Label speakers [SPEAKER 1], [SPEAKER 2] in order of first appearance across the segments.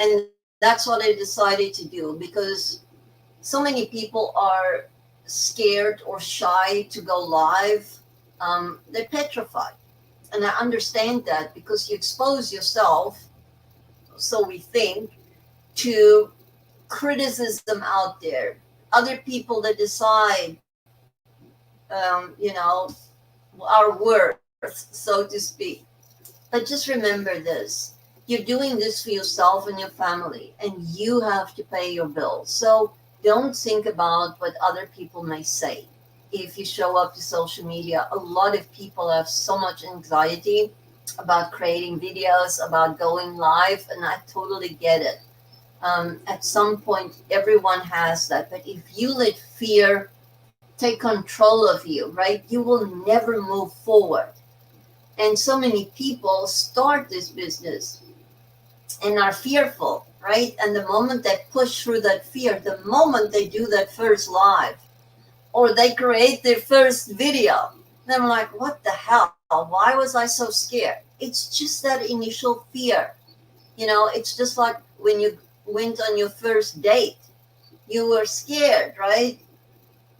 [SPEAKER 1] And that's what I decided to do, because so many people are scared or shy to go live. They're petrified. And I understand that, because you expose yourself, so we think, to criticism out there, other people that decide, our worth, so to speak. But just remember this: you're doing this for yourself and your family, and you have to pay your bills. So don't think about what other people may say. If you show up to social media, a lot of people have so much anxiety about creating videos, about going live, and I totally get it. At some point, everyone has that. But if you let fear take control of you, right, you will never move forward. And so many people start this business and are fearful, right? And the moment they push through that fear, the moment they do that first live or they create their first video, then I'm like, what the hell? Why was I so scared? It's just that initial fear. It's just like when you went on your first date. You were scared, right?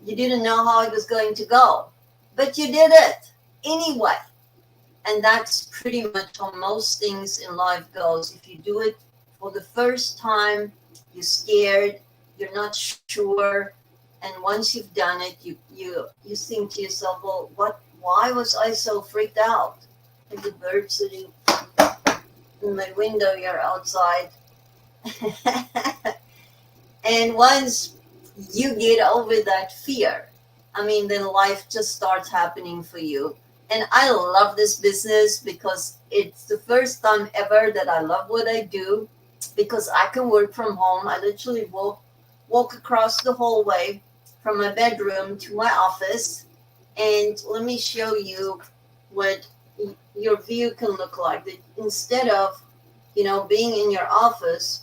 [SPEAKER 1] You didn't know how it was going to go, but you did it anyway. And that's pretty much how most things in life goes. If you do it for the first time, you're scared, you're not sure, and once you've done it, you think to yourself, well, why was I so freaked out? And the bird sitting in my window here outside. And once you get over that fear, I mean, then life just starts happening for you. And I love this business because it's the first time ever that I love what I do, because I can work from home. I literally walk across the hallway from my bedroom to my office. And let me show you what your view can look like. That instead of, being in your office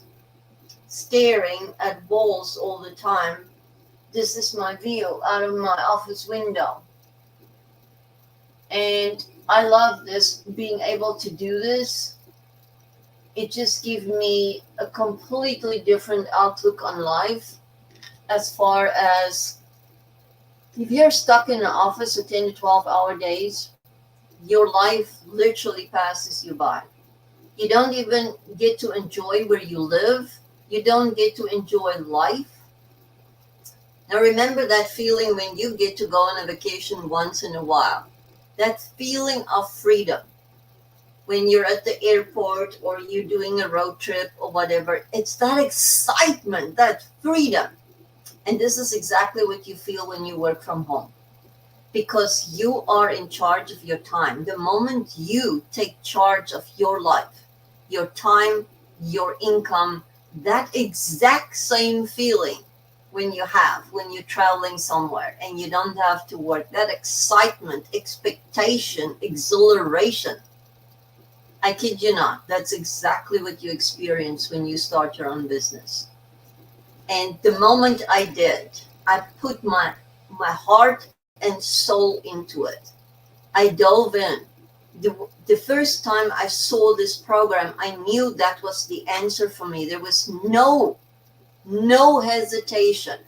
[SPEAKER 1] staring at walls all the time, this is my view out of my office window. And I love this, being able to do this. It just gives me a completely different outlook on life. As far as, if you're stuck in an office for 10 to 12-hour days, your life literally passes you by. You don't even get to enjoy where you live. You don't get to enjoy life. Now remember that feeling when you get to go on a vacation once in a while. That feeling of freedom. When you're at the airport or you're doing a road trip or whatever, it's that excitement, that freedom. And this is exactly what you feel when you work from home, because you are in charge of your time. The moment you take charge of your life, your time, your income, that exact same feeling when you're traveling somewhere and you don't have to work, that excitement, expectation, exhilaration. I kid you not, that's exactly what you experience when you start your own business. And the moment I did, I put my heart and soul into it. I dove in. The first time I saw this program, I knew that was the answer for me. There was no hesitation,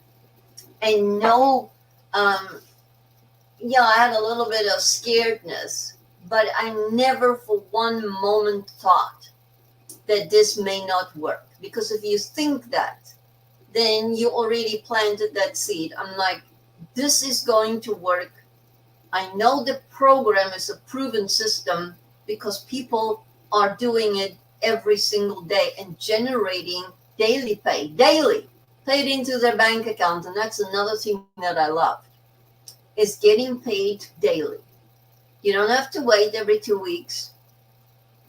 [SPEAKER 1] and no, I had a little bit of scaredness, but I never for one moment thought that this may not work. Because if you think that, then you already planted that seed. I'm like, this is going to work. I know the program is a proven system because people are doing it every single day and generating daily pay, paid into their bank account. And that's another thing that I love, is getting paid daily. You don't have to wait every 2 weeks.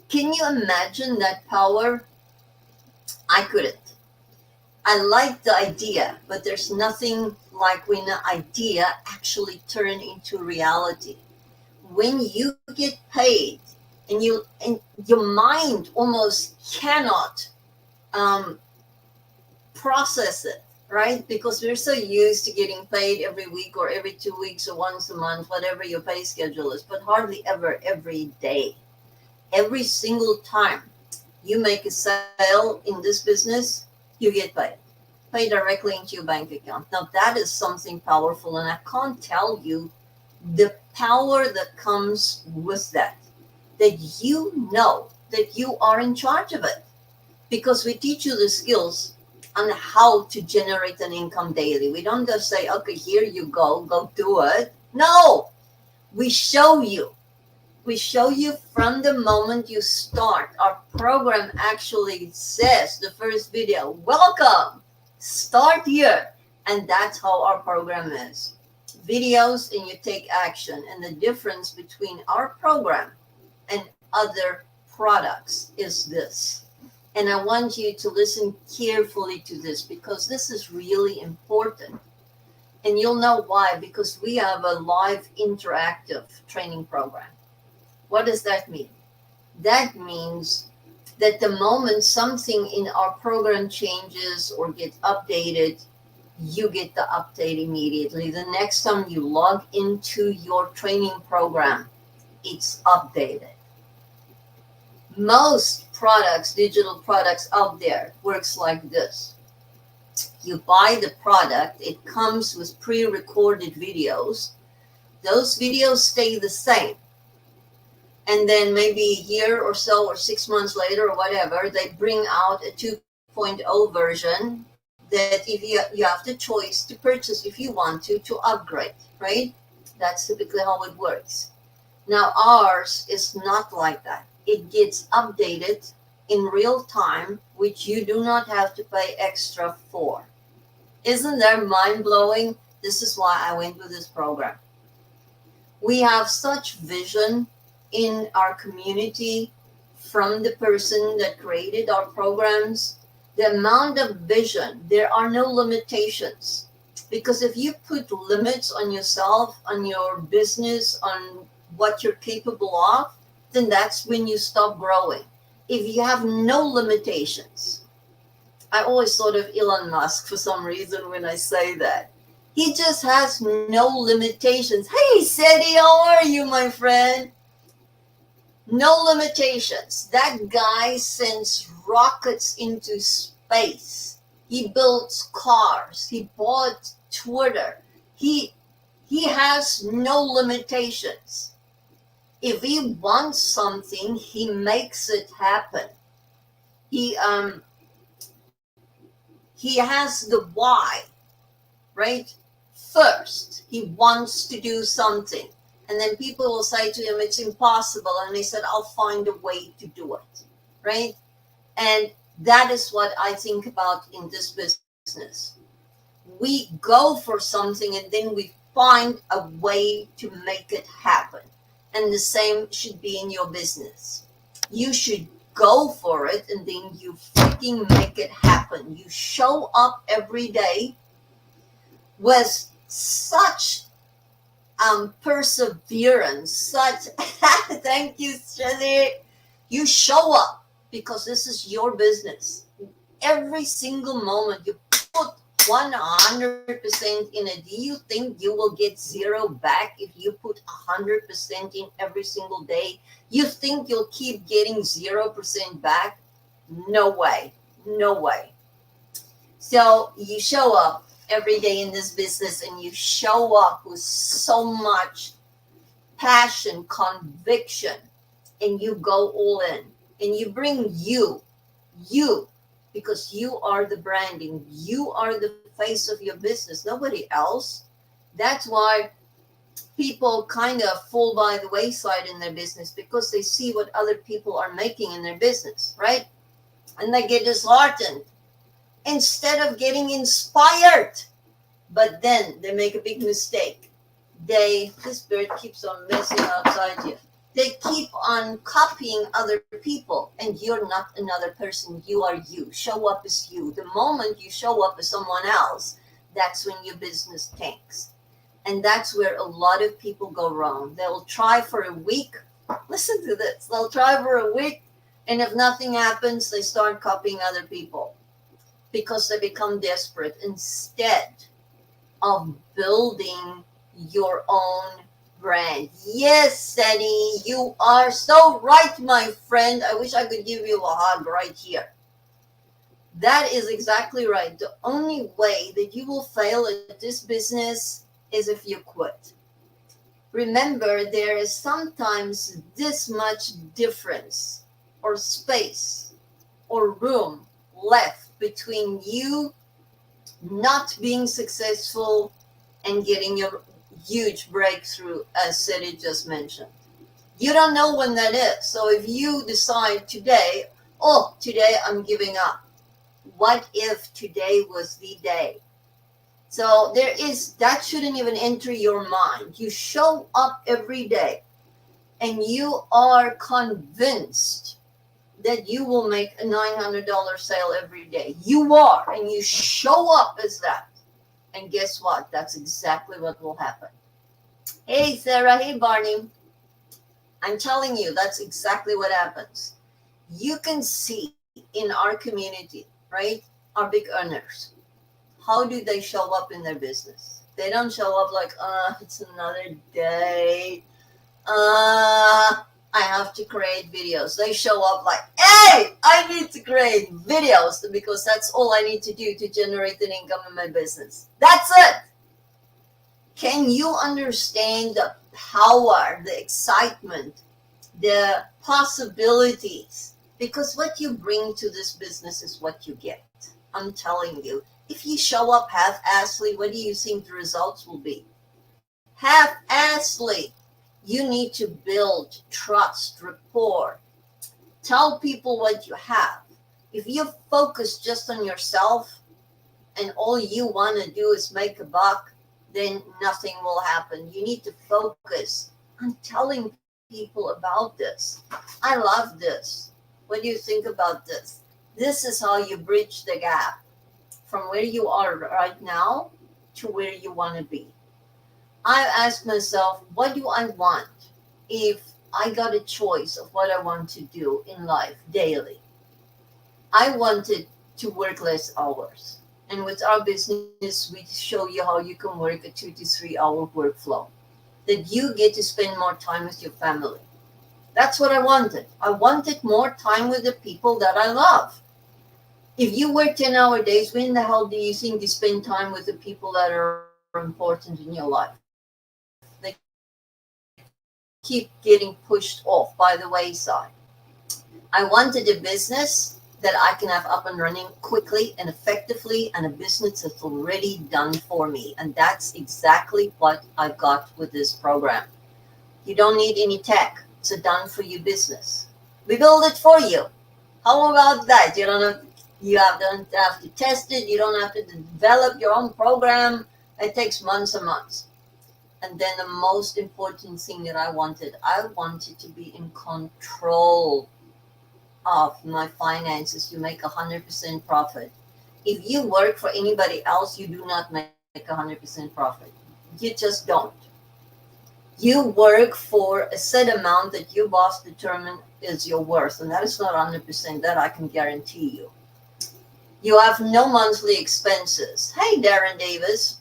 [SPEAKER 1] Can you imagine that power? I couldn't. I like the idea, but there's nothing like when an idea actually turns into reality. When you get paid and your mind almost cannot um, process it, right? Because we're so used to getting paid every week or every 2 weeks or once a month, whatever your pay schedule is, but hardly ever every day, every single time. You make a sale in this business, you get paid. Pay directly into your bank account. Now that is something powerful, and I can't tell you the power that comes with that. That you know that you are in charge of it, because we teach you the skills on how to generate an income daily. We don't just say, okay, here you go do it. No, we show you. We show you from the moment you start. Our program actually says, the first video, welcome, start here. And that's how our program is. Videos and you take action. And the difference between our program and other products is this. And I want you to listen carefully to this, because this is really important. And you'll know why, because we have a live interactive training program. What does that mean? That means that the moment something in our program changes or gets updated, you get the update immediately. The next time you log into your training program, it's updated. Most products, digital products out there, works like this. You buy the product, it comes with pre-recorded videos. Those videos stay the same. And then maybe a year or so, or 6 months later or whatever, they bring out a 2.0 version that if you have the choice to purchase if you want to upgrade, right? That's typically how it works. Now ours is not like that. It gets updated in real time, which you do not have to pay extra for. Isn't that mind-blowing? This is why I went with this program. We have such vision in our community from the person that created our programs. The amount of vision, there are no limitations. Because if you put limits on yourself, on your business, on what you're capable of, then that's when you stop growing. If you have no limitations, I always thought of Elon Musk for some reason when I say that. He just has no limitations. Hey, Seti, how are you, my friend? No limitations. That guy sends rockets into space. He builds cars. He bought Twitter. He has no limitations. If he wants something, he makes it happen. He has the why, right? First, he wants to do something. And then people will say to him, it's impossible. And he said, I'll find a way to do it, right? And that is what I think about in this business. We go for something and then we find a way to make it happen. And the same should be in your business. You should go for it and then you freaking make it happen. You show up every day with such perseverance, such thank you, Shelley. You show up because this is your business. Every single moment you put 100% in it. Do you think you will get zero back if you put 100% in every single day? You think you'll keep getting 0% back? No way. No way. So you show up every day in this business and you show up with so much passion, conviction, and you go all in and you bring you, because you are the branding, you are the face of your business, nobody else. That's why people kind of fall by the wayside in their business, because they see what other people are making in their business, right? And they get disheartened instead of getting inspired. But then they make a big mistake. This bird keeps on messing outside here. They keep on copying other people, and you're not another person. You are you. Show up as you. The moment you show up as someone else, that's when your business tanks. And that's where a lot of people go wrong. They'll try for a week. Listen to this. They'll try for a week, and if nothing happens, they start copying other people because they become desperate instead of building your own brand. Yes, Sani, you are so right, my friend. I wish I could give you a hug right here. That is exactly right. The only way that you will fail at this business is if you quit. Remember, there is sometimes this much difference or space or room left between you not being successful and getting your huge breakthrough, as Seti just mentioned. You don't know when that is. So if you decide today, oh, today I'm giving up, what if today was the day? So there is, that shouldn't even enter your mind. You show up every day and you are convinced that you will make a $900 sale every day. You are, and you show up as that. And guess what? That's exactly what will happen. Hey, Sarah. Hey, Barney. I'm telling you, that's exactly what happens. You can see in our community, right? Our big earners. How do they show up in their business? They don't show up like, it's another day. I have to create videos. They show up like, hey, I need to create videos because that's all I need to do to generate an income in my business. That's it. Can you understand the power, the excitement, the possibilities? Because what you bring to this business is what you get. I'm telling you. If you show up half-assly, what do you think the results will be? Half-assly. You need to build trust, rapport. Tell people what you have. If you focus just on yourself and all you want to do is make a buck, then nothing will happen. You need to focus on telling people about this. I love this. What do you think about this? This is how you bridge the gap from where you are right now to where you want to be. I ask myself, what do I want if I got a choice of what I want to do in life daily? I wanted to work less hours. And with our business, we show you how you can work a 2 to 3 hour workflow, that you get to spend more time with your family. That's what I wanted. I wanted more time with the people that I love. If you work 10-hour days, when the hell do you think you spend time with the people that are important in your life? They keep getting pushed off by the wayside. I wanted a business that I can have up and running quickly and effectively, and a business that's already done for me. And that's exactly what I got with this program. You don't need any tech. It's a done for you business. We build it for you. How about that? Don't have to test it. You don't have to develop your own program. It takes months and months. And then the most important thing that I wanted to be in control of my finances, to make 100% profit. If you work for anybody else, you do not make 100% profit. You just don't. You work for a set amount that your boss determined is your worth, and that is not 100%. That I can guarantee you. You have no monthly expenses. Hey, Darren Davis.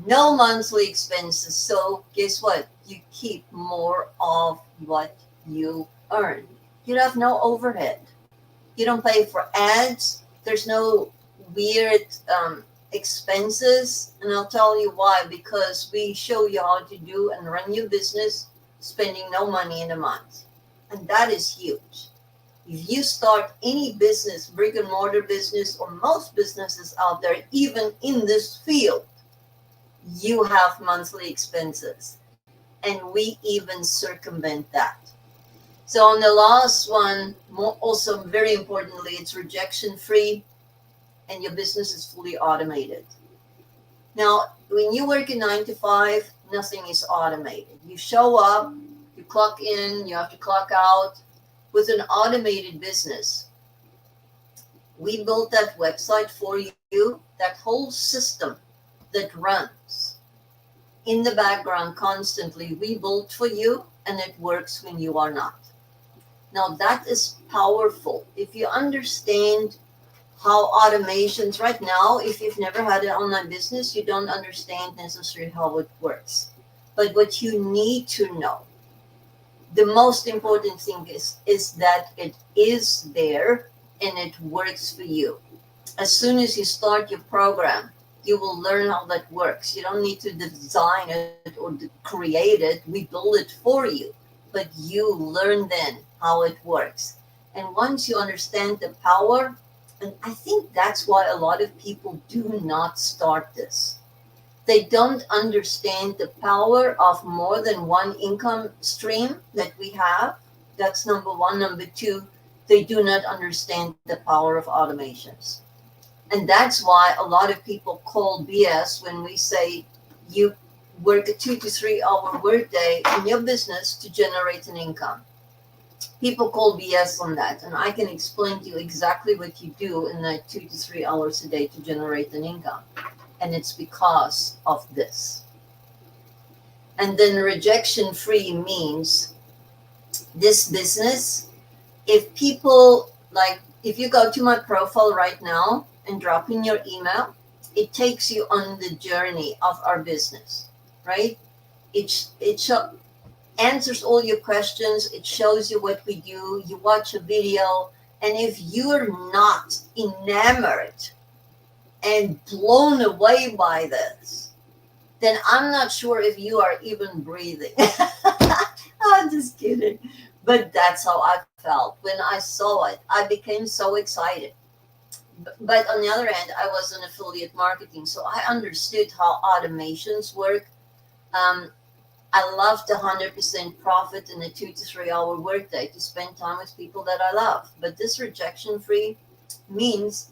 [SPEAKER 1] No monthly expenses. So guess what? You keep more of what you earn. You have no overhead. You don't pay for ads. There's no weird expenses. And I'll tell you why. Because we show you how to do and run your business spending no money in a month. And that is huge. If you start any business, brick and mortar business, or most businesses out there, even in this field, you have monthly expenses. And we even circumvent that. So on the last one, also very importantly, it's rejection free and your business is fully automated. Now, when you work a 9 to 5, nothing is automated. You show up, you clock in, you have to clock out. With an automated business, we built that website for you, that whole system that runs in the background constantly. We built for you, and it works when you are not. Now that is powerful. If you understand how automations right now, if you've never had an online business, you don't understand necessarily how it works. But what you need to know, the most important thing is that it is there and it works for you. As soon as you start your program, you will learn how that works. You don't need to design it or create it. We build it for you, but you learn then how it works. And once you understand the power, and I think that's why a lot of people do not start this. They don't understand the power of more than one income stream that we have. That's number one. Number two, they do not understand the power of automations. And that's why a lot of people call BS when we say you work a 2 to 3 hour workday in your business to generate an income. People call BS on that. And I can explain to you exactly what you do in that 2 to 3 hours a day to generate an income. And it's because of this. And then rejection free means this business, if people like, if you go to my profile right now and drop in your email, it takes you on the journey of our business, right? It answers all your questions. It shows you what we do. You watch a video. And if you're not enamored and blown away by this, then I'm not sure if you are even breathing. I'm just kidding. But that's how I felt when I saw it. I became so excited. But on the other hand, I was in affiliate marketing, so I understood how automations work. I loved the 100% profit in a 2 to 3 hour workday to spend time with people that I love. But this rejection free means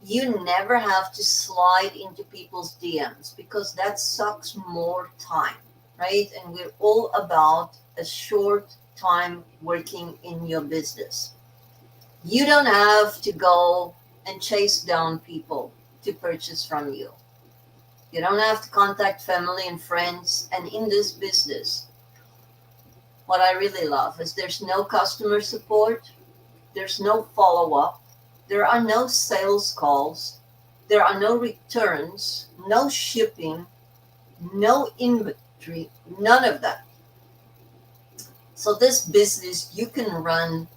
[SPEAKER 1] you never have to slide into people's DMs because that sucks more time, right? And we're all about a short time working in your business. You don't have to go and chase down people to purchase from you. You don't have to contact family and friends. And in this business, what I really love is there's no customer support, there's no follow-up, there are no sales calls, there are no returns, no shipping, no inventory, none of that. So this business you can run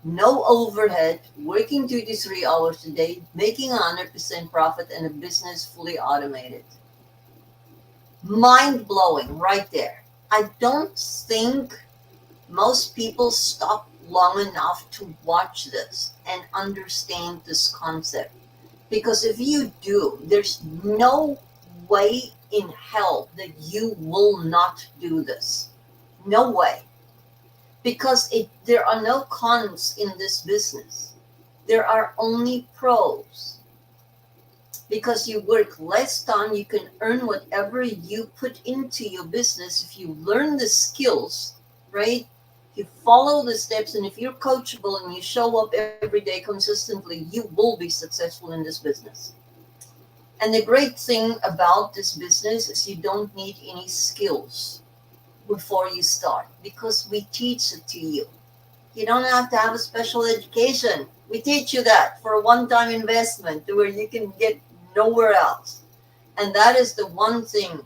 [SPEAKER 1] no overhead, working 2 to 3 hours a day, making 100% profit, and a business fully automated. Mind blowing right there. I don't think most people stop long enough to watch this and understand this concept. Because if you do, there's no way in hell that you will not do this. No way. Because there are no cons in this business. There are only pros. Because you work less time, you can earn whatever you put into your business. If you learn the skills, right? You follow the steps, and if you're coachable and you show up every day consistently, you will be successful in this business. And the great thing about this business is you don't need any skills before you start because we teach it to you. You don't have to have a special education. We teach you that for a one-time investment where you can get nowhere else. And that is the one thing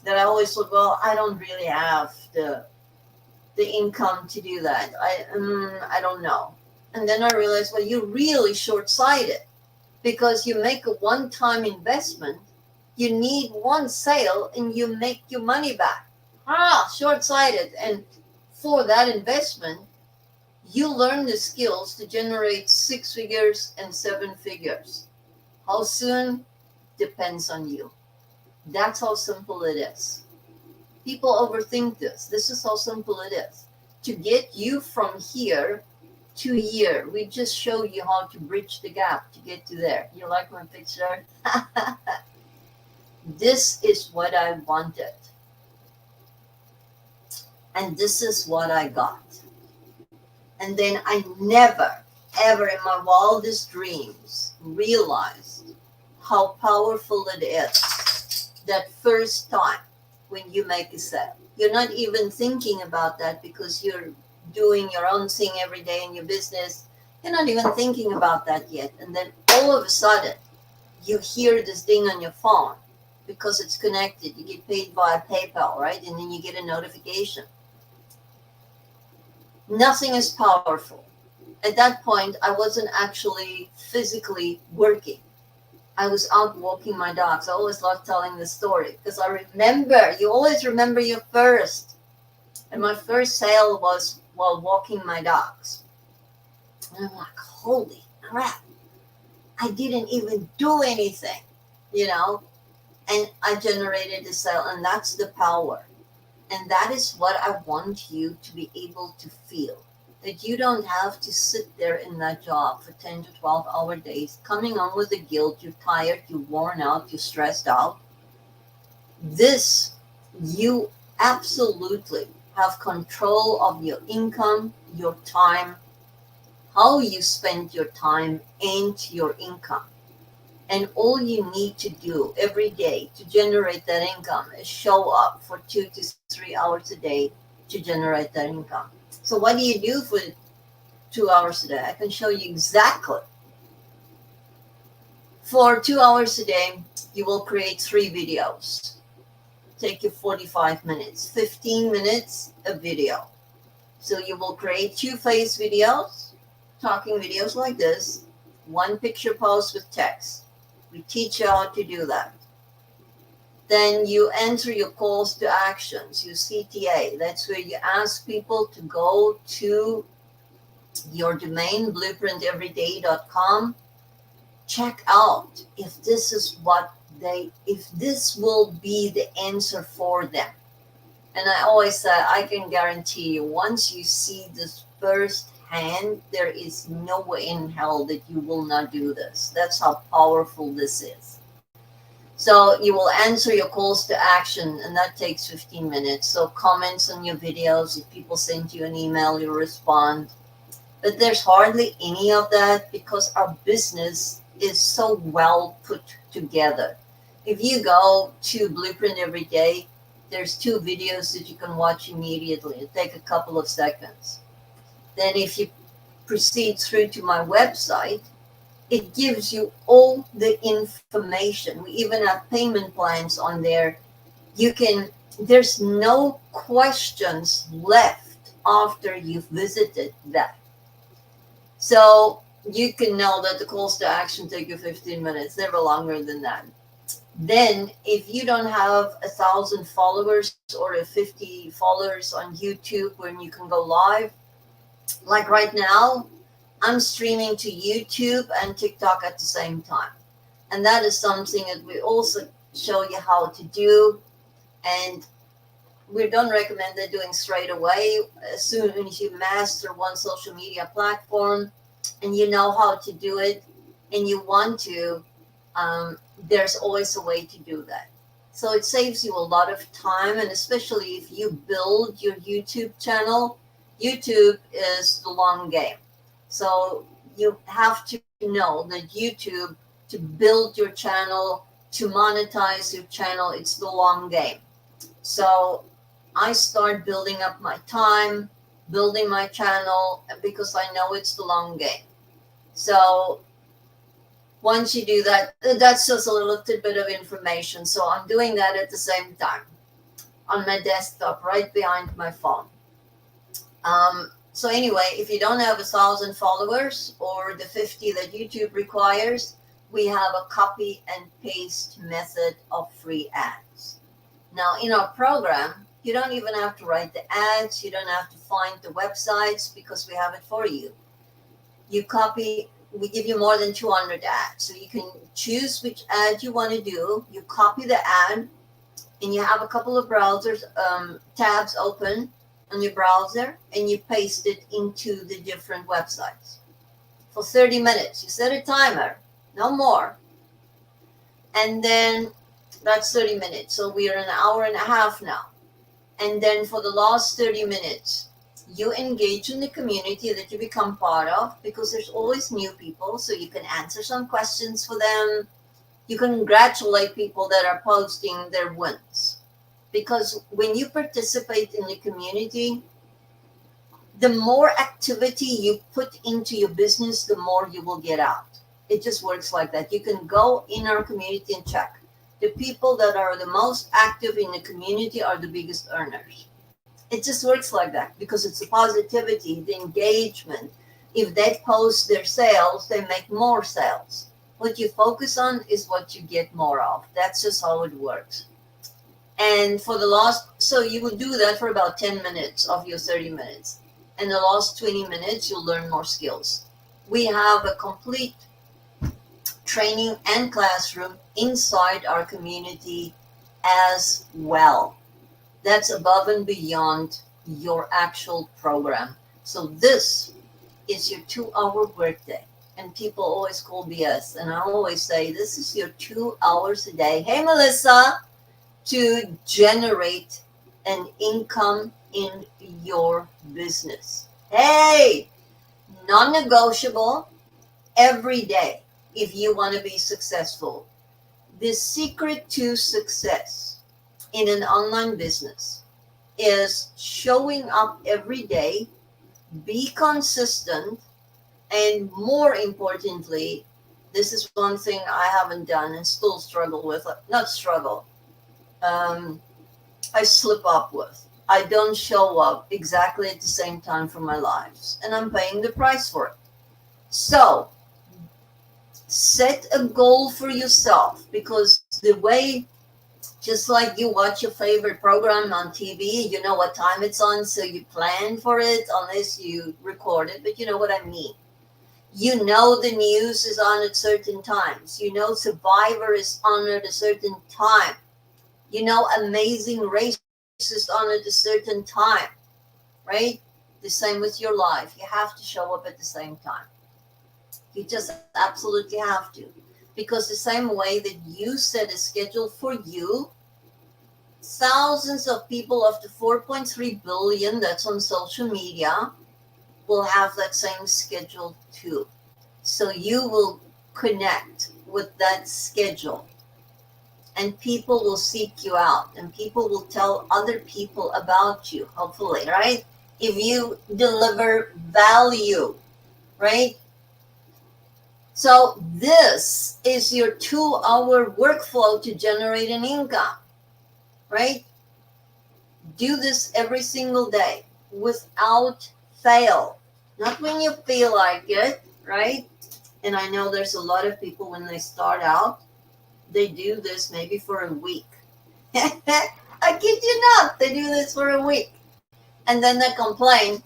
[SPEAKER 1] that I always thought, well, I don't really have the income to do that. I don't know. And then I realized, well, you're really short-sighted because you make a one-time investment, you need one sale and you make your money back. Short-sighted. And for that investment, you learn the skills to generate 6 figures and 7 figures. How soon? Depends on you. That's how simple it is. People overthink this. This is how simple it is. To get you from here to here, we just show you how to bridge the gap to get to there. You like my picture? This is what I wanted. And this is what I got. And then I never, ever in my wildest dreams realized how powerful it is that first time when you make a sale. You're not even thinking about that because you're doing your own thing every day in your business. You're not even thinking about that yet. And then all of a sudden, you hear this ding on your phone. because it's connected. You get paid via PayPal, right? And then you get a notification. Nothing is powerful. At that point, I wasn't actually physically working. I was out walking my dogs. I always love telling this story because I remember, you always remember your first. And my first sale was while walking my dogs. And I'm like, holy crap. I didn't even do anything, you know? And I generated a sale, and that's the power. And that is what I want you to be able to feel. That you don't have to sit there in that job for 10 to 12-hour days, coming on with the guilt, you're tired, you're worn out, you're stressed out. This, you absolutely have control of your income, your time, how you spend your time, and your income. And all you need to do every day to generate that income is show up for 2 to 3 hours a day to generate that income. So what do you do for 2 hours a day? I can show you exactly. For 2 hours a day, you will create 3 videos. Take you 45 minutes, 15 minutes a video. So you will create 2 face videos, talking videos like this, 1 picture post with text. We teach you how to do that. Then you enter your calls to actions, your CTA. That's where you ask people to go to your domain, blueprinteveryday.com. Check out if this is if this will be the answer for them. And I always say, I can guarantee you, once you see this firsthand, there is no way in hell that you will not do this. That's how powerful this is. So you will answer your calls to action, and that takes 15 minutes. So comments on your videos, if people send you an email, you respond. But there's hardly any of that because our business is so well put together. If you go to Blueprint Every Day, there's 2 videos that you can watch immediately. It takes a couple of seconds. Then if you proceed through to my website, it gives you all the information. We even have payment plans on there. There's no questions left after you've visited that. So you can know that the calls to action take you 15 minutes, never longer than that. Then if you don't have 1,000 followers or 50 followers on YouTube when you can go live, like right now, I'm streaming to YouTube and TikTok at the same time. And that is something that we also show you how to do. And we don't recommend that doing straight away. As soon as you master one social media platform and you know how to do it and you want to, there's always a way to do that. So it saves you a lot of time. And especially if you build your YouTube channel, YouTube is the long game. So you have to know that YouTube, to build your channel, to monetize your channel, it's the long game. So I start building up my time, building my channel, because I know it's the long game. So once you do that, that's just a little tidbit of information. So I'm doing that at the same time on my desktop, right behind my phone. So anyway, if you don't have 1,000 followers or the 50 that YouTube requires, we have a copy and paste method of free ads. Now in our program, you don't even have to write the ads. You don't have to find the websites because we have it for you. We give you more than 200 ads. So you can choose which ad you want to do. You copy the ad and you have a couple of browsers, tabs open on your browser, and you paste it into the different websites for 30 minutes. You set a timer, no more. And then that's 30 minutes. So we are an hour and a half now. And then for the last 30 minutes, you engage in the community that you become part of, because there's always new people. So you can answer some questions for them. You can congratulate people that are posting their wins. Because when you participate in the community, the more activity you put into your business, the more you will get out. It just works like that. You can go in our community and check. The people that are the most active in the community are the biggest earners. It just works like that because it's the positivity, the engagement. If they post their sales, they make more sales. What you focus on is what you get more of. That's just how it works. And for the last, so you will do that for about 10 minutes of your 30 minutes. And the last 20 minutes, you'll learn more skills. We have a complete training and classroom inside our community as well. That's above and beyond your actual program. So this is your 2-hour workday. And people always call BS. And I always say, this is your 2 hours a day. Hey, Melissa, to generate an income in your business. Hey, non-negotiable every day if you want to be successful. The secret to success in an online business is showing up every day, be consistent, and more importantly, this is one thing I haven't done and still struggle with. Not struggle. I slip up with. I don't show up exactly at the same time for my lives, and I'm paying the price for it. So set a goal for yourself, because the way, just like you watch your favorite program on TV, you know what time it's on, so you plan for it unless you record it, but you know what I mean. You know the news is on at certain times. You know Survivor is on at a certain time. You know Amazing Race is on at a certain time, right? The same with your life. You have to show up at the same time. You just absolutely have to. Because the same way that you set a schedule for you, thousands of people of the 4.3 billion that's on social media will have that same schedule too. So you will connect with that schedule, and people will seek you out, and people will tell other people about you, hopefully, right? If you deliver value, right? So this is your 2-hour workflow to generate an income, right? Do this every single day without fail. Not when you feel like it, right? And I know there's a lot of people when they start out, they do this maybe for a week. I kid you not, they do this for a week. And then they complain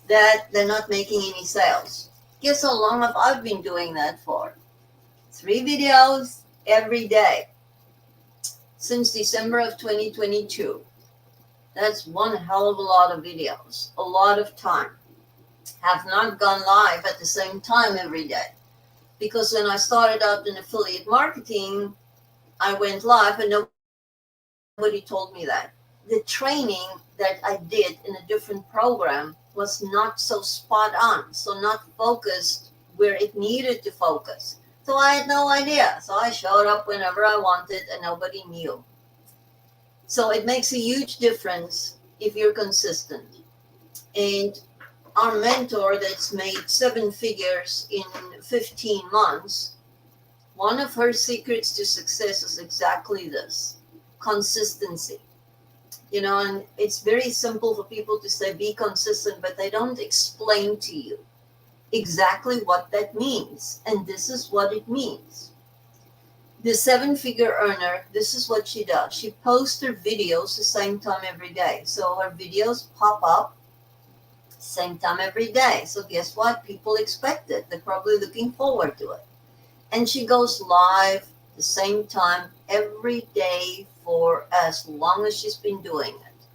[SPEAKER 1] that they're not making any sales. Guess how long have I been doing that for? 3 videos every day since December of 2022. That's one hell of a lot of videos, a lot of time. Have not gone live at the same time every day. Because when I started out in affiliate marketing, I went live and nobody told me that. The training that I did in a different program was not so spot on, so not focused where it needed to focus. So I had no idea. So I showed up whenever I wanted and nobody knew. So it makes a huge difference if you're consistent. And our mentor that's made 7 figures in 15 months, one of her secrets to success is exactly this: consistency. You know, and it's very simple for people to say be consistent, but they don't explain to you exactly what that means. And this is what it means. The 7-figure earner, this is what she does. She posts her videos the same time every day. So her videos pop up same time every day. So guess what? People expect it. They're probably looking forward to it. And she goes live the same time every day for as long as she's been doing it.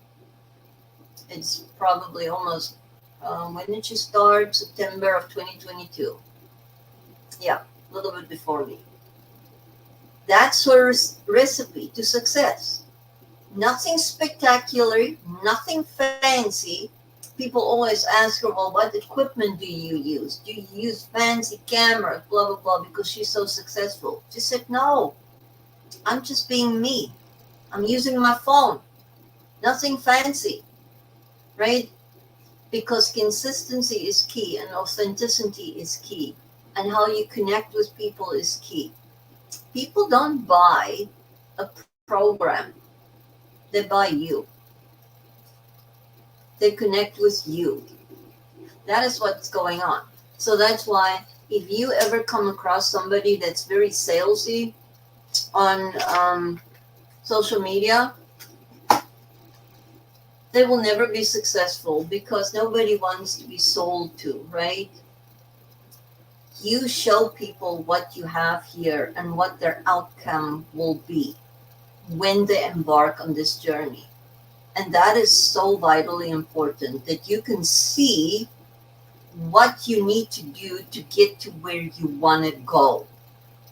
[SPEAKER 1] It's probably almost, when did she start? September of 2022. Yeah, a little bit before me. That's her recipe to success. Nothing spectacular, nothing fancy. People always ask her, well, what equipment do you use? Do you use fancy cameras, blah, blah, blah, because she's so successful? She said, no, I'm just being me. I'm using my phone. Nothing fancy, right? Because consistency is key and authenticity is key. And how you connect with people is key. People don't buy a program. They buy you. They connect with you. That is what's going on. So that's why if you ever come across somebody that's very salesy on social media, they will never be successful because nobody wants to be sold to, right? You show people what you have here and what their outcome will be when they embark on this journey. And that is so vitally important that you can see what you need to do to get to where you want to go.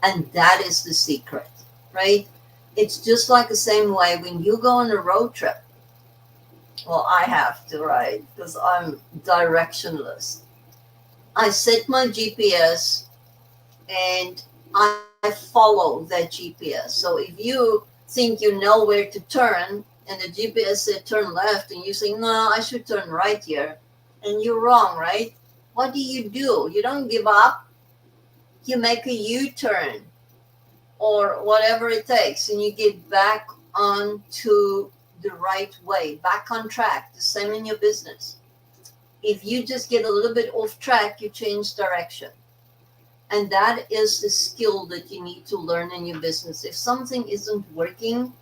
[SPEAKER 1] And that is the secret, right? It's just like the same way when you go on a road trip. Well, I have to, right? Because I'm directionless. I set my GPS and I follow that GPS. So if you think you know where to turn and the GPS said turn left and you say, no, I should turn right here, and you're wrong, right? What do? You don't give up. You make a U-turn or whatever it takes and you get back onto the right way, back on track. The same in your business. If you just get a little bit off track, you change direction. And that is the skill that you need to learn in your business. If something isn't working,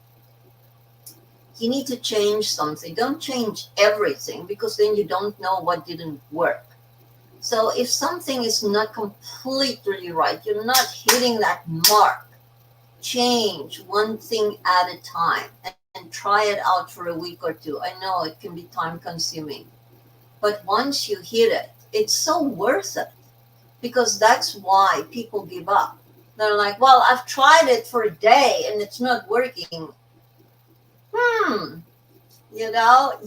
[SPEAKER 1] you need to change something. Don't change everything because then you don't know what didn't work. So if something is not completely right, you're not hitting that mark, change one thing at a time and try it out for a week or two. I know it can be time consuming, but once you hit it, it's so worth it because that's why people give up. They're like, well, I've tried it for a day and it's not working.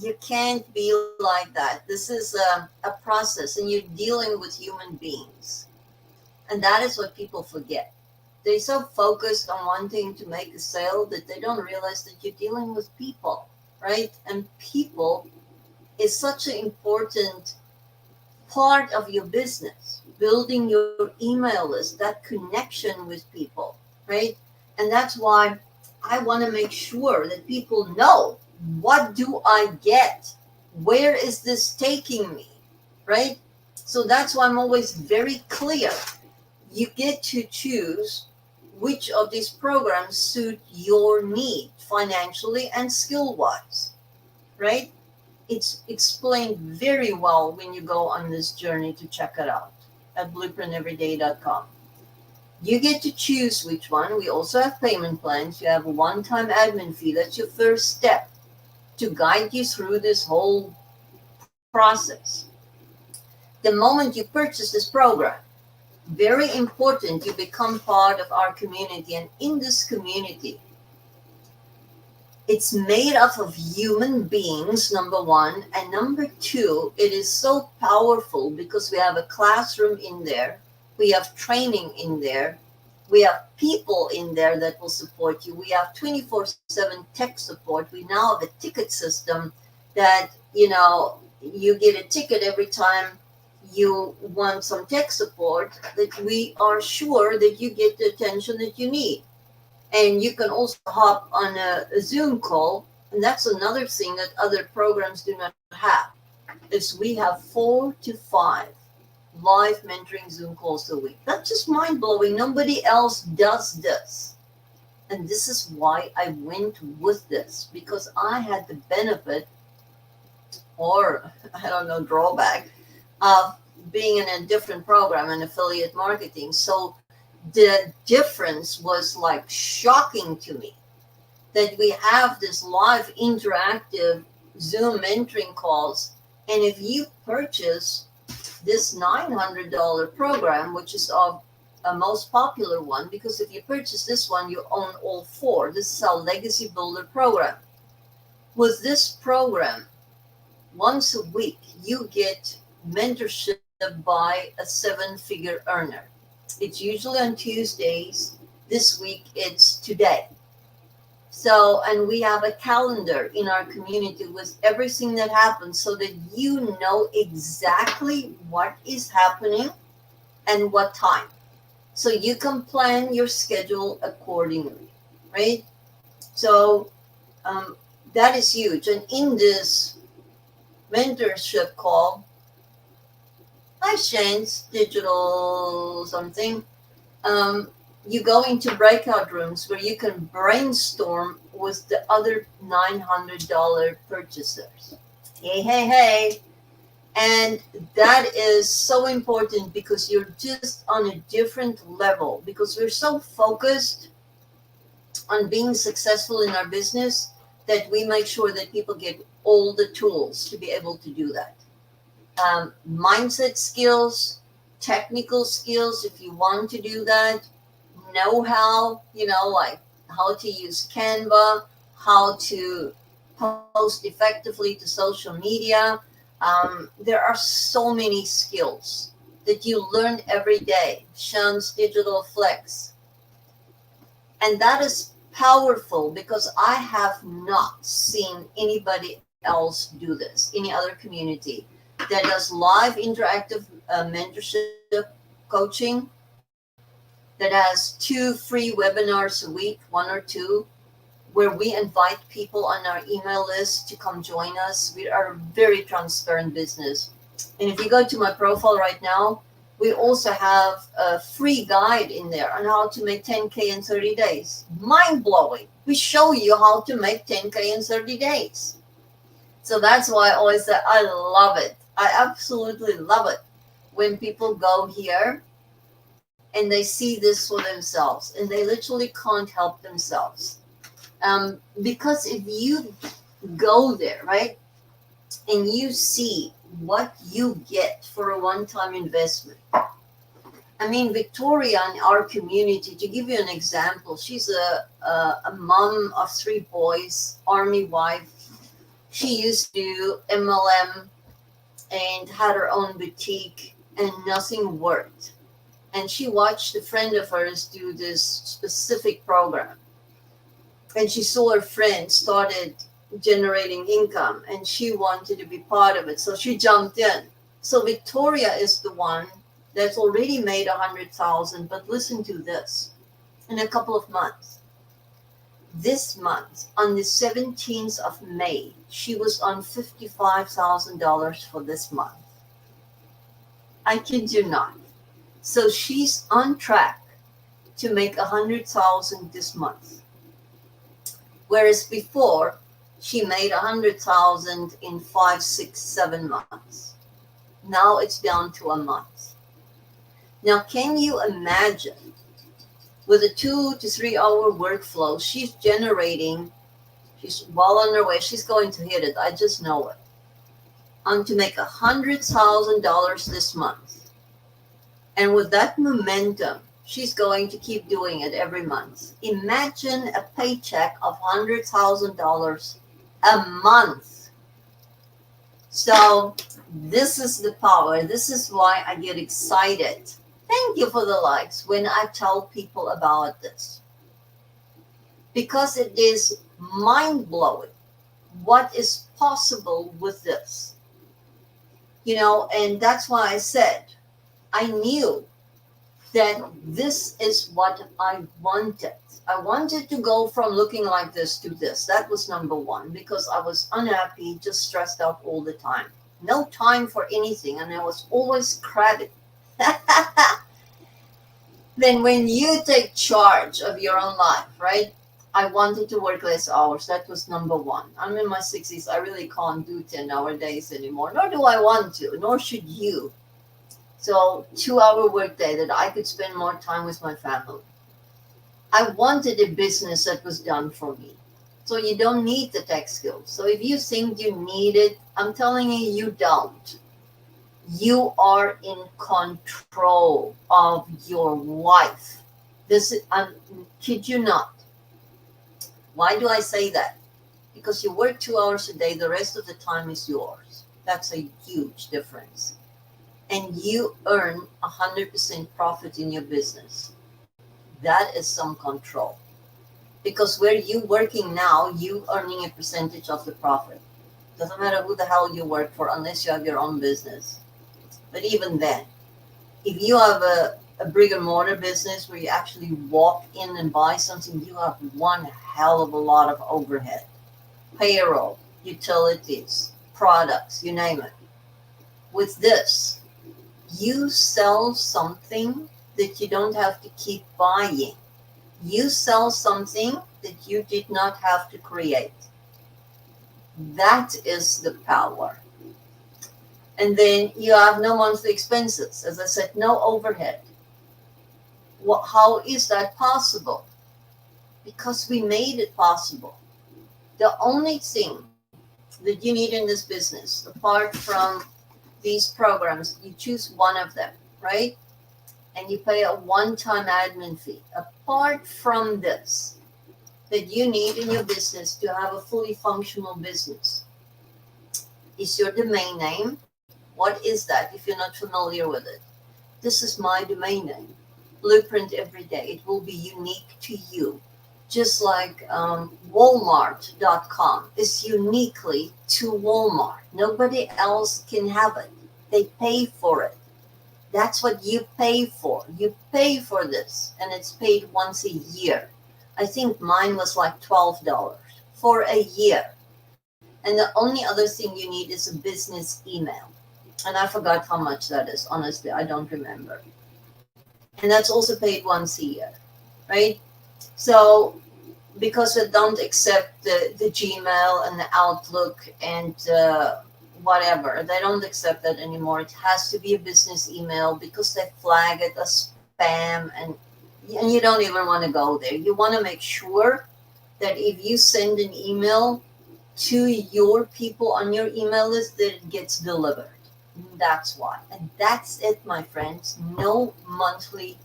[SPEAKER 1] You can't be like that. This is a process and you're dealing with human beings. And that is what people forget. They're so focused on wanting to make a sale that they don't realize that you're dealing with people, right? And people is such an important part of your business, building your email list, that connection with people, right? And that's why I want to make sure that people know, what do I get? Where is this taking me, right? So that's why I'm always very clear. You get to choose which of these programs suit your need financially and skill-wise, right? It's explained very well when you go on this journey to check it out at blueprinteveryday.com. You get to choose which one. We also have payment plans. You have a one-time admin fee. That's your first step to guide you through this whole process. The moment you purchase this program, very important, you become part of our community. And in this community, it's made up of human beings, number one. And number two, it is so powerful because we have a classroom in there. We have training in there. We have people in there that will support you. We have 24/7 tech support. We now have a ticket system that, you get a ticket every time you want some tech support, that we are sure that you get the attention that you need. And you can also hop on a Zoom call. And that's another thing that other programs do not have, is we have 4 to 5 live mentoring Zoom calls a week. That's just mind-blowing. Nobody else does this. And this is why I went with this, because I had the benefit, or I don't know, drawback, of being in a different program in affiliate marketing. So the difference was like shocking to me that we have this live interactive Zoom mentoring calls. And if you purchase this $900 program, which is a most popular one, because if you purchase this one, you own all 4. This is our Legacy Builder program. With this program, once a week, you get mentorship by a 7-figure earner. It's usually on Tuesdays. This week, it's today. So, and we have a calendar in our community with everything that happens so that you know exactly what is happening and what time. So you can plan your schedule accordingly, right? So that is huge. And in this mentorship call, I Shane's digital something. Um, you go into breakout rooms where you can brainstorm with the other $900 purchasers. Hey, hey, hey. And that is so important because you're just on a different level because we're so focused on being successful in our business that we make sure that people get all the tools to be able to do that. Mindset skills, technical skills, if you want to do that, know how, like how to use Canva, how to post effectively to social media. There are so many skills that you learn every day. Sean's Digital Flex. And that is powerful because I have not seen anybody else do this, any other community that does live interactive mentorship coaching, that has 2 free webinars a week, 1 or 2, where we invite people on our email list to come join us. We are a very transparent business. And if you go to my profile right now, we also have a free guide in there on how to make 10K in 30 days. Mind blowing. We show you how to make 10K in 30 days. So that's why I always say I love it. I absolutely love it when people go here and they see this for themselves and they literally can't help themselves. Because if you go there, right, and you see what you get for a one-time investment. I mean, Victoria in our community, to give you an example, she's a mom of 3 boys, army wife. She used to do MLM and had her own boutique and nothing worked. And she watched a friend of hers do this specific program. And she saw her friend started generating income and she wanted to be part of it. So she jumped in. So Victoria is the one that's already made 100,000. But listen to this, in a couple of months. This month, on the 17th of May, she was on $55,000 for this month. I kid you not. So she's on track to make 100,000 this month. Whereas before, she made 100,000 in 5, 6, 7 months. Now it's down to a month. Now, can you imagine with a 2 to 3 hour workflow, she's well on her way. She's going to hit it. I just know it. And to make $100,000 this month. And with that momentum, she's going to keep doing it every month. Imagine a paycheck of $100,000 a month. So this is the power. This is why I get excited. Thank you for the likes when I tell people about this. Because it is mind-blowing what is possible with this. And that's why I said, I knew that this is what I wanted. I wanted to go from looking like this to this. That was number one, because I was unhappy, just stressed out all the time. No time for anything, and I was always crabby. Then when you take charge of your own life, right? I wanted to work less hours. That was number one. I'm in my 60s. I really can't do 10-hour days anymore, nor do I want to, nor should you. So 2-hour workday that I could spend more time with my family. I wanted a business that was done for me. So you don't need the tech skills. So if you think you need it, I'm telling you, you don't. You are in control of your life. I kid you not. Why do I say that? Because you work 2 hours a day, the rest of the time is yours. That's a huge difference. And you earn 100% profit in your business. That is some control. Because where you working now, you earning a percentage of the profit. Doesn't matter who the hell you work for unless you have your own business. But even then, if you have a a brick and mortar business where you actually walk in and buy something, you have one hell of a lot of overhead, payroll, utilities, products, you name it. With this, you sell something that you don't have to keep buying. You sell something that you did not have to create. That is the power. And then you have no monthly expenses. As I said, no overhead. How is that possible? Because we made it possible. The only thing that you need in this business, apart from these programs, you choose one of them, right? And you pay a one-time admin fee. Apart from this, that you need in your business to have a fully functional business is your domain name. What is that if you're not familiar with it? This is my domain name. Blueprint Every Day. It will be unique to you. Just like Walmart.com is uniquely to Walmart. Nobody else can have it. They pay for it. That's what you pay for. You pay for this, and it's paid once a year. I think mine was like $12 for a year. And the only other thing you need is a business email. And I forgot how much that is. Honestly, I don't remember. And that's also paid once a year, right? So because we don't accept the Gmail and the Outlook and whatever, they don't accept that anymore. It has to be a business email because they flag it as spam, and you don't even want to go there. You want to make sure that if you send an email to your people on your email list, that it gets delivered. That's why. And that's it, my friends. No monthly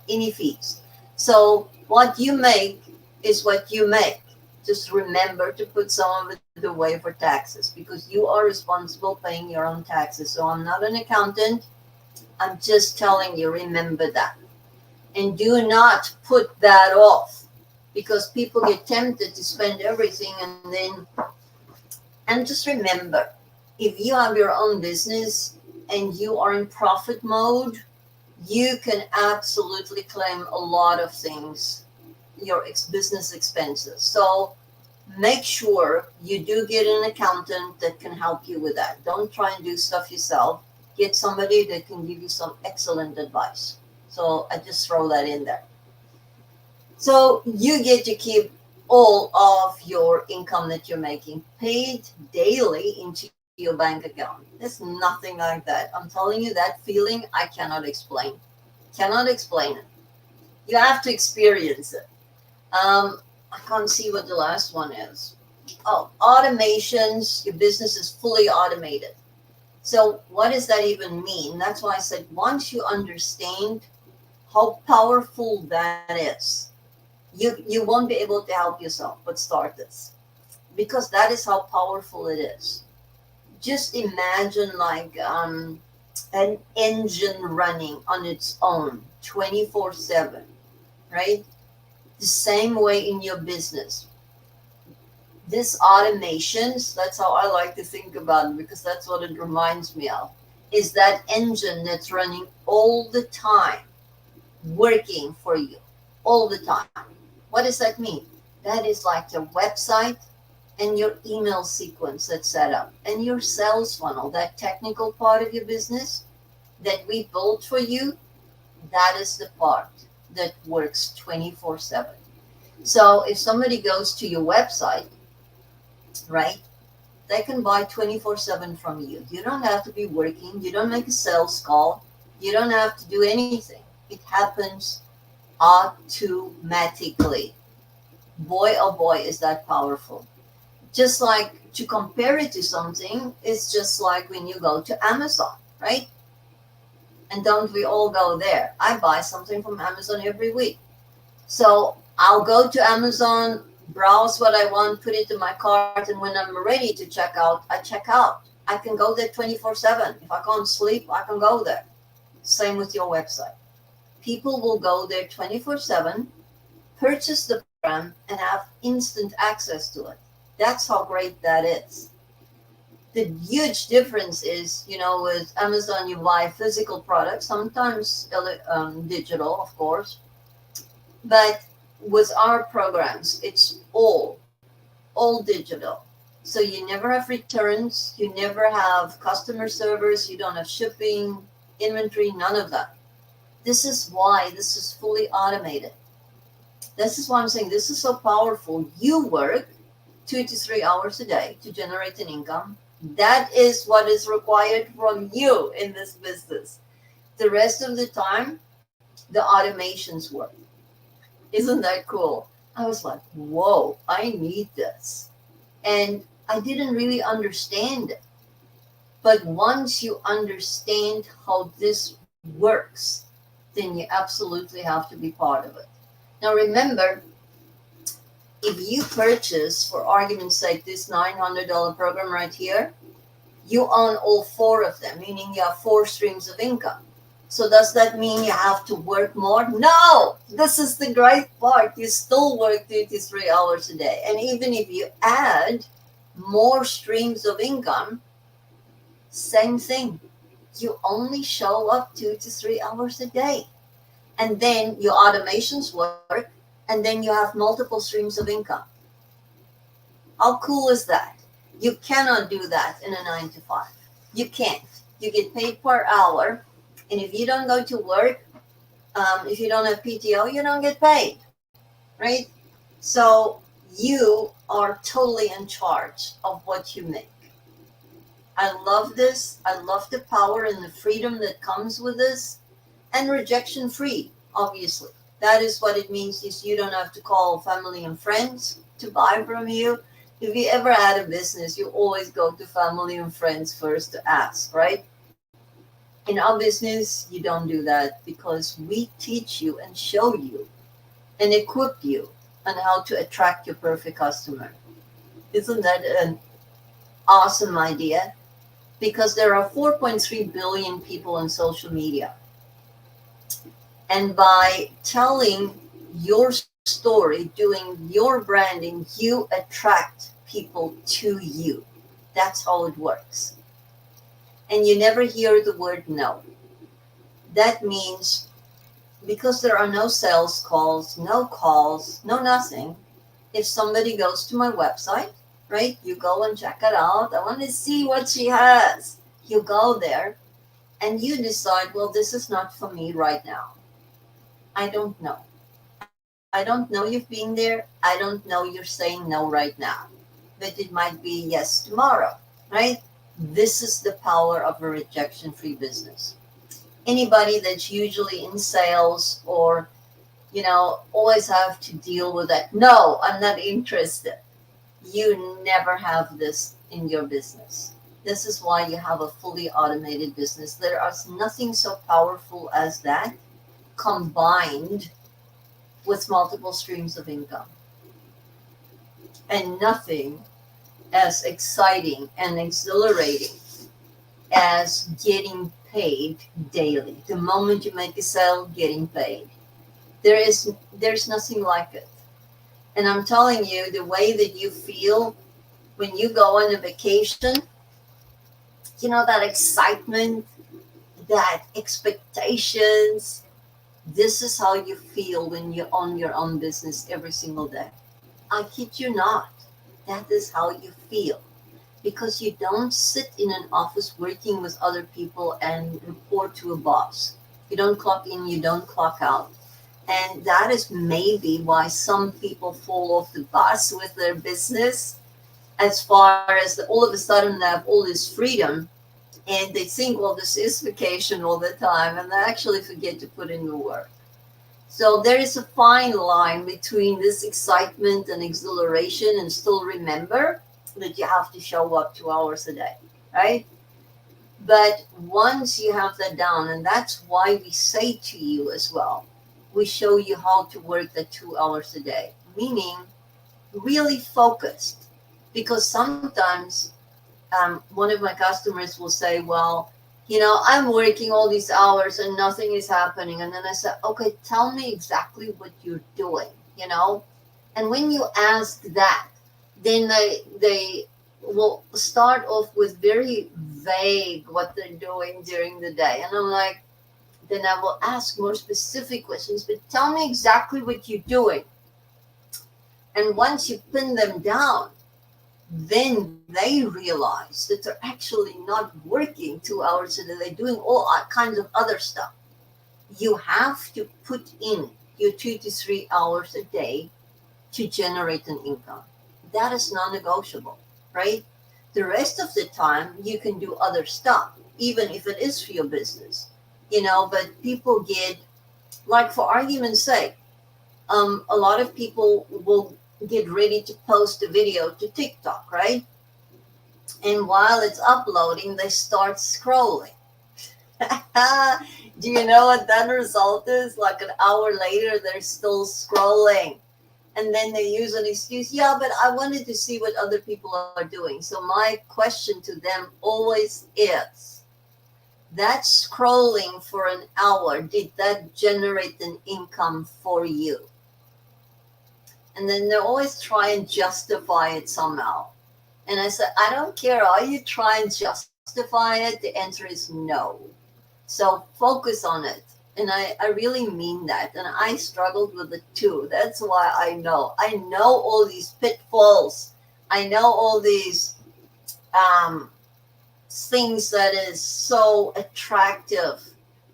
[SPEAKER 1] any fees. So what you make is what you make. Just remember to put some of it away for taxes, because you are responsible paying your own taxes. So I'm not an accountant. I'm just telling you, remember that. And do not put that off, because people get tempted to spend everything and just remember, if you have your own business and you are in profit mode, you can absolutely claim a lot of things, your business expenses. So make sure you do get an accountant that can help you with that. Don't try and do stuff yourself. Get somebody that can give you some excellent advice. So I just throw that in there. So you get to keep all of your income that you're making paid daily into your bank account. There's nothing like that. I'm telling you, that feeling I cannot explain. Cannot explain it. You have to experience it. I can't see what the last one is. Oh, automations. Your business is fully automated. So what does that even mean? That's why I said once you understand how powerful that is, you won't be able to help yourself but start this, because that is how powerful it is. Just imagine like an engine running on its own 24/7, right? The same way in your business. This automations, that's how I like to think about it, because that's what it reminds me of, is that engine that's running all the time, working for you all the time. What does that mean? That is like the website and your email sequence that's set up, and your sales funnel, that technical part of your business that we built for you. That is the part that works 24/7. So if somebody goes to your website, right, they can buy 24/7 from you. You don't have to be working. You don't make a sales call. You don't have to do anything. It happens automatically. Boy, oh boy, is that powerful. Just like, to compare it to something, it's just like when you go to Amazon, right? And don't we all go there? I buy something from Amazon every week. So I'll go to Amazon, browse what I want, put it in my cart, and when I'm ready to check out, I check out. I can go there 24/7. If I can't sleep, I can go there. Same with your website. People will go there 24/7, purchase the program, and have instant access to it. That's how great that is. The huge difference is, with Amazon, you buy physical products, sometimes digital, of course, but with our programs, it's all digital. So you never have returns, you never have customer service, you don't have shipping, inventory, none of that. This is why this is fully automated. This is why I'm saying this is so powerful. You work 2 to 3 hours a day to generate an income. That is what is required from you in this business. The rest of the time, the automations work. Isn't that cool? I was like, whoa, I need this. And I didn't really understand it. But once you understand how this works, then you absolutely have to be part of it. Now, remember, if you purchase, for argument's sake, this $900 program right here, you own all four of them, meaning you have four streams of income. So does that mean you have to work more? No, this is the great part. You still work 2 to 3 hours a day. And even if you add more streams of income, same thing. You only show up 2 to 3 hours a day. And then your automations work, and then you have multiple streams of income. How cool is that? You cannot do that in a 9 to 5. You can't. You get paid per hour. And if you don't go to work, if you don't have PTO, you don't get paid, right? So you are totally in charge of what you make. I love this. I love the power and the freedom that comes with this, and rejection free, obviously. That is what it means, is you don't have to call family and friends to buy from you. If you ever had a business, you always go to family and friends first to ask, right? In our business, you don't do that because we teach you and show you and equip you on how to attract your perfect customer. Isn't that an awesome idea? Because there are 4.3 billion people on social media. And by telling your story, doing your branding, you attract people to you. That's how it works. And you never hear the word no. That means because there are no sales calls, no nothing. If somebody goes to my website, right, you go and check it out. I want to see what she has. You go there and you decide, well, this is not for me right now. I don't know. I don't know you've been there. I don't know you're saying no right now. But it might be yes tomorrow, right? This is the power of a rejection free business. Anybody that's usually in sales or, always have to deal with that. No, I'm not interested. You never have this in your business. This is why you have a fully automated business. There is nothing so powerful as that combined with multiple streams of income. And nothing as exciting and exhilarating as getting paid daily. The moment you make a sale, getting paid. There's nothing like it. And I'm telling you, the way that you feel when you go on a vacation, that excitement, that expectations, this is how you feel when you own your own business every single day. I kid you not. That is how you feel. Because you don't sit in an office working with other people and report to a boss. You don't clock in, you don't clock out. And that is maybe why some people fall off the bus with their business, as far as all of a sudden they have all this freedom and they think, well, this is vacation all the time, and they actually forget to put in the work. So there is a fine line between this excitement and exhilaration, and still remember that you have to show up 2 hours a day, right? But once you have that down, and that's why we say to you as well, we show you how to work the 2 hours a day, meaning really focused. Because sometimes one of my customers will say, well, I'm working all these hours and nothing is happening. And then I said, okay, tell me exactly what you're doing, And when you ask that, then they will start off with very vague what they're doing during the day. And I'm like, then I will ask more specific questions, but tell me exactly what you're doing. And once you pin them down, then they realize that they're actually not working 2 hours a day. They're doing all kinds of other stuff. You have to put in your 2 to 3 hours a day to generate an income. That is non-negotiable, right? The rest of the time you can do other stuff, even if it is for your business, but people get, like, for argument's sake, a lot of people will get ready to post a video to TikTok, right? And while it's uploading, they start scrolling. Do you know what that result is? Like an hour later, they're still scrolling. And then they use an excuse, yeah, but I wanted to see what other people are doing. So my question to them always is, that scrolling for an hour, did that generate an income for you? And then they always try and justify it somehow. And I said, I don't care. Are you trying to justify it? The answer is no. So focus on it. And I really mean that. And I struggled with it too. That's why I know. I know all these pitfalls. I know all these things that is so attractive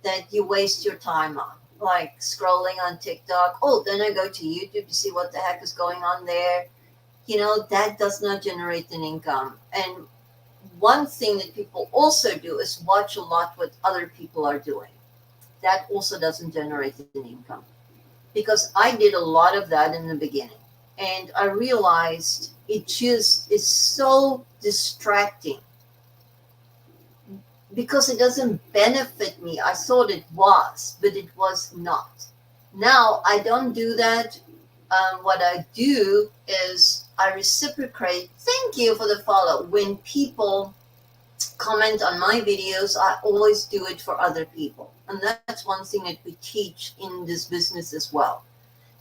[SPEAKER 1] that you waste your time on. Like scrolling on TikTok. Oh, then I go to YouTube to see what the heck is going on there. That does not generate an income. And one thing that people also do is watch a lot what other people are doing. That also doesn't generate an income. Because I did a lot of that in the beginning. And I realized it just is so distracting because it doesn't benefit me. I thought it was, but it was not. Now I don't do that. What I do is I reciprocate. Thank you for the follow. When people comment on my videos, I always do it for other people. And that's one thing that we teach in this business as well.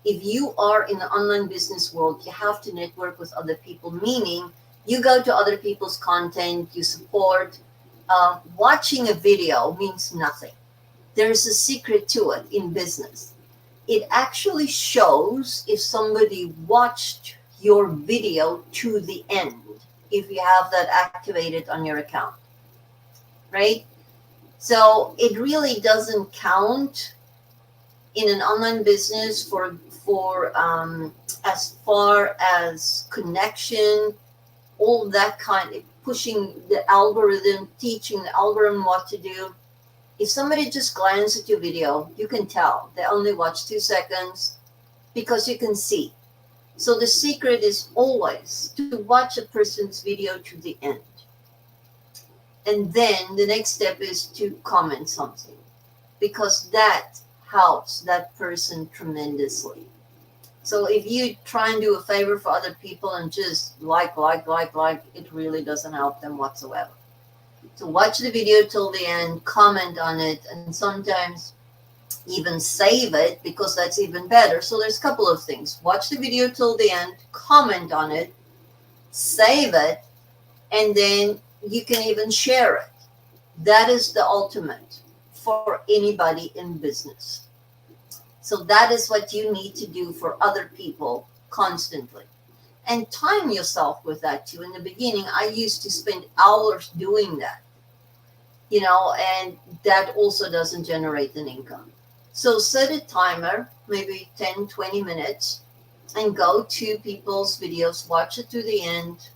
[SPEAKER 1] If you are in the online business world, you have to network with other people, meaning you go to other people's content, you support. Watching a video means nothing. There's a secret to it in business. It actually shows if somebody watched your video to the end, if you have that activated on your account, right? So it really doesn't count in an online business for as far as connection, all that kind of pushing the algorithm, teaching the algorithm what to do. If somebody just glances at your video, you can tell they only watch 2 seconds because you can see. So the secret is always to watch a person's video to the end. And then the next step is to comment something, because that helps that person tremendously. So if you try and do a favor for other people and just like, it really doesn't help them whatsoever. So watch the video till the end, comment on it, and sometimes even save it, because that's even better. So there's a couple of things. Watch the video till the end, comment on it, save it, and then you can even share it. That is the ultimate for anybody in business. So that is what you need to do for other people constantly. And time yourself with that too. In the beginning, I used to spend hours doing that, and that also doesn't generate an income. So set a timer, maybe 10, 20 minutes, and go to people's videos, watch it to the end.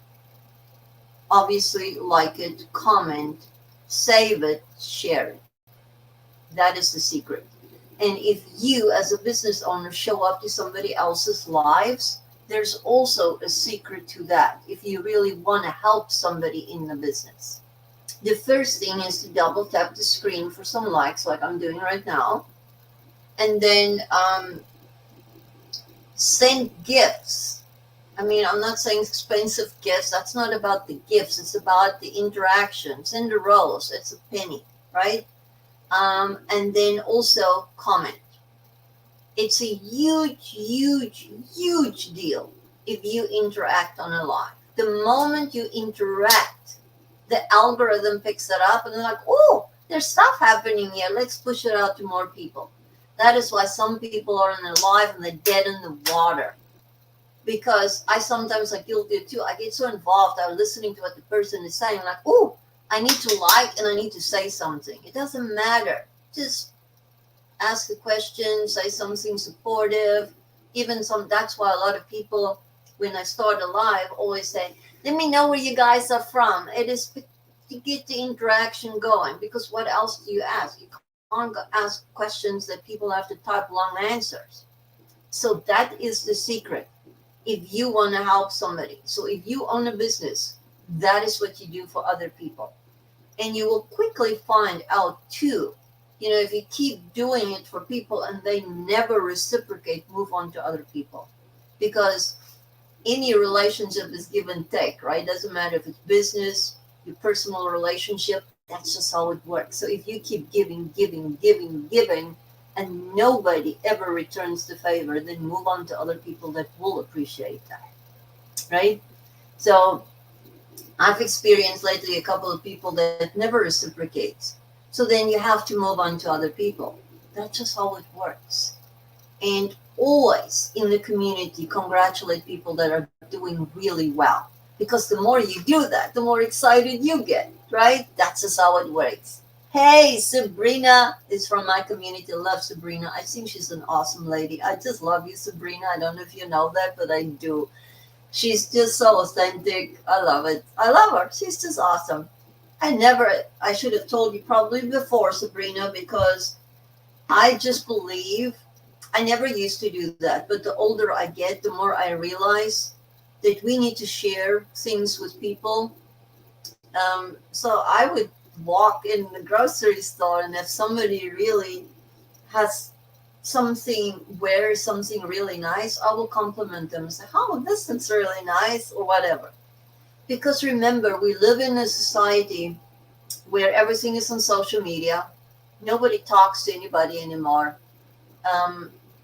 [SPEAKER 1] Obviously, like it, comment, save it, share it. That is the secret. And if you, as a business owner, show up to somebody else's lives, there's also a secret to that if you really want to help somebody in the business. The first thing is to double tap the screen for some likes, like I'm doing right now. And then send gifts. I mean, I'm not saying expensive gifts. That's not about the gifts. It's about the interaction. Send a rose. It's a penny, right? And then also comment. It's a huge, huge, huge deal if you interact on a live. The moment you interact, the algorithm picks it up and they're like, oh, there's stuff happening here. Let's push it out to more people. That is why some people are in their life and they're dead in the water. Because I sometimes, like you'll do too, I get so involved. I'm listening to what the person is saying, like, oh, I need to like and I need to say something. It doesn't matter. Just ask a question, say something supportive. Even some, that's why a lot of people, when I start a live, always say, let me know where you guys are from. It is to get the interaction going, because what else do you ask? You can't ask questions that people have to type long answers. So that is the secret. If you want to help somebody, so if you own a business, that is what you do for other people. And you will quickly find out too, if you keep doing it for people and they never reciprocate, move on to other people. Because any relationship is give and take, right? Doesn't matter if it's business, your personal relationship, that's just how it works. So if you keep giving, and nobody ever returns the favor, then move on to other people that will appreciate that, right? So I've experienced lately a couple of people that never reciprocate. So then you have to move on to other people. That's just how it works. And always in the community, congratulate people that are doing really well. Because the more you do that, the more excited you get, right? That's just how it works. Hey, Sabrina is from my community. Love Sabrina. I think she's an awesome lady. I just love you, Sabrina. I don't know if you know that, but I do. She's just so authentic. I love it. I love her. She's just awesome. I should have told you probably before, Sabrina, because I just believe I never used to do that. But the older I get, the more I realize that we need to share things with people. So I would walk in the grocery store, and if somebody really has wears something really nice, I will compliment them and say, oh, this looks really nice, or whatever. Because remember, we live in a society where everything is on social media. Nobody talks to anybody anymore.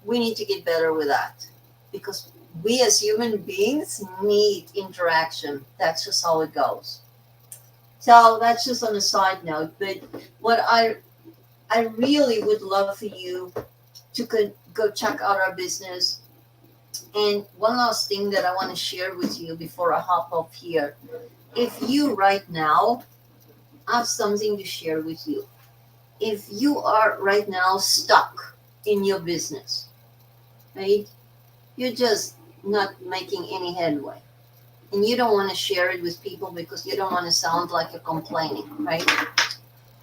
[SPEAKER 1] We need to get better with that, because we as human beings need interaction. That's just how it goes. So that's just on a side note. But what I really would love for you to go check out our business. And one last thing that I want to share with you before I hop off here. If you right now have something to share with you, if you are right now stuck in your business, right? You're just not making any headway. And you don't want to share it with people because you don't want to sound like you're complaining, right?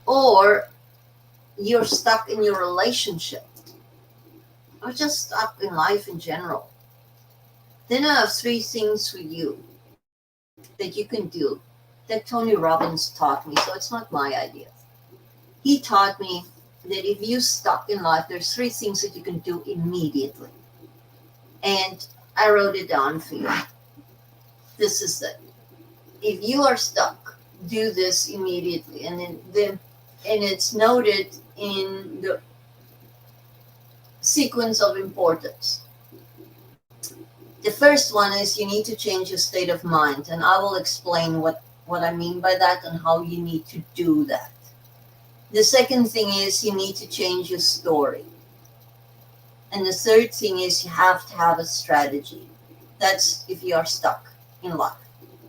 [SPEAKER 1] Or you're stuck in your relationship, or just stuck in life in general. Then I have 3 things for you that you can do that Tony Robbins taught me. So it's not my idea. He taught me that if you're stuck in life, there's 3 things that you can do immediately. And I wrote it down for you. This is it. If you are stuck, do this immediately. And it's noted in the sequence of importance. The first one is you need to change your state of mind. And I will explain what I mean by that and how you need to do that. The second thing is you need to change your story. And the third thing is you have to have a strategy. That's if you are stuck in life.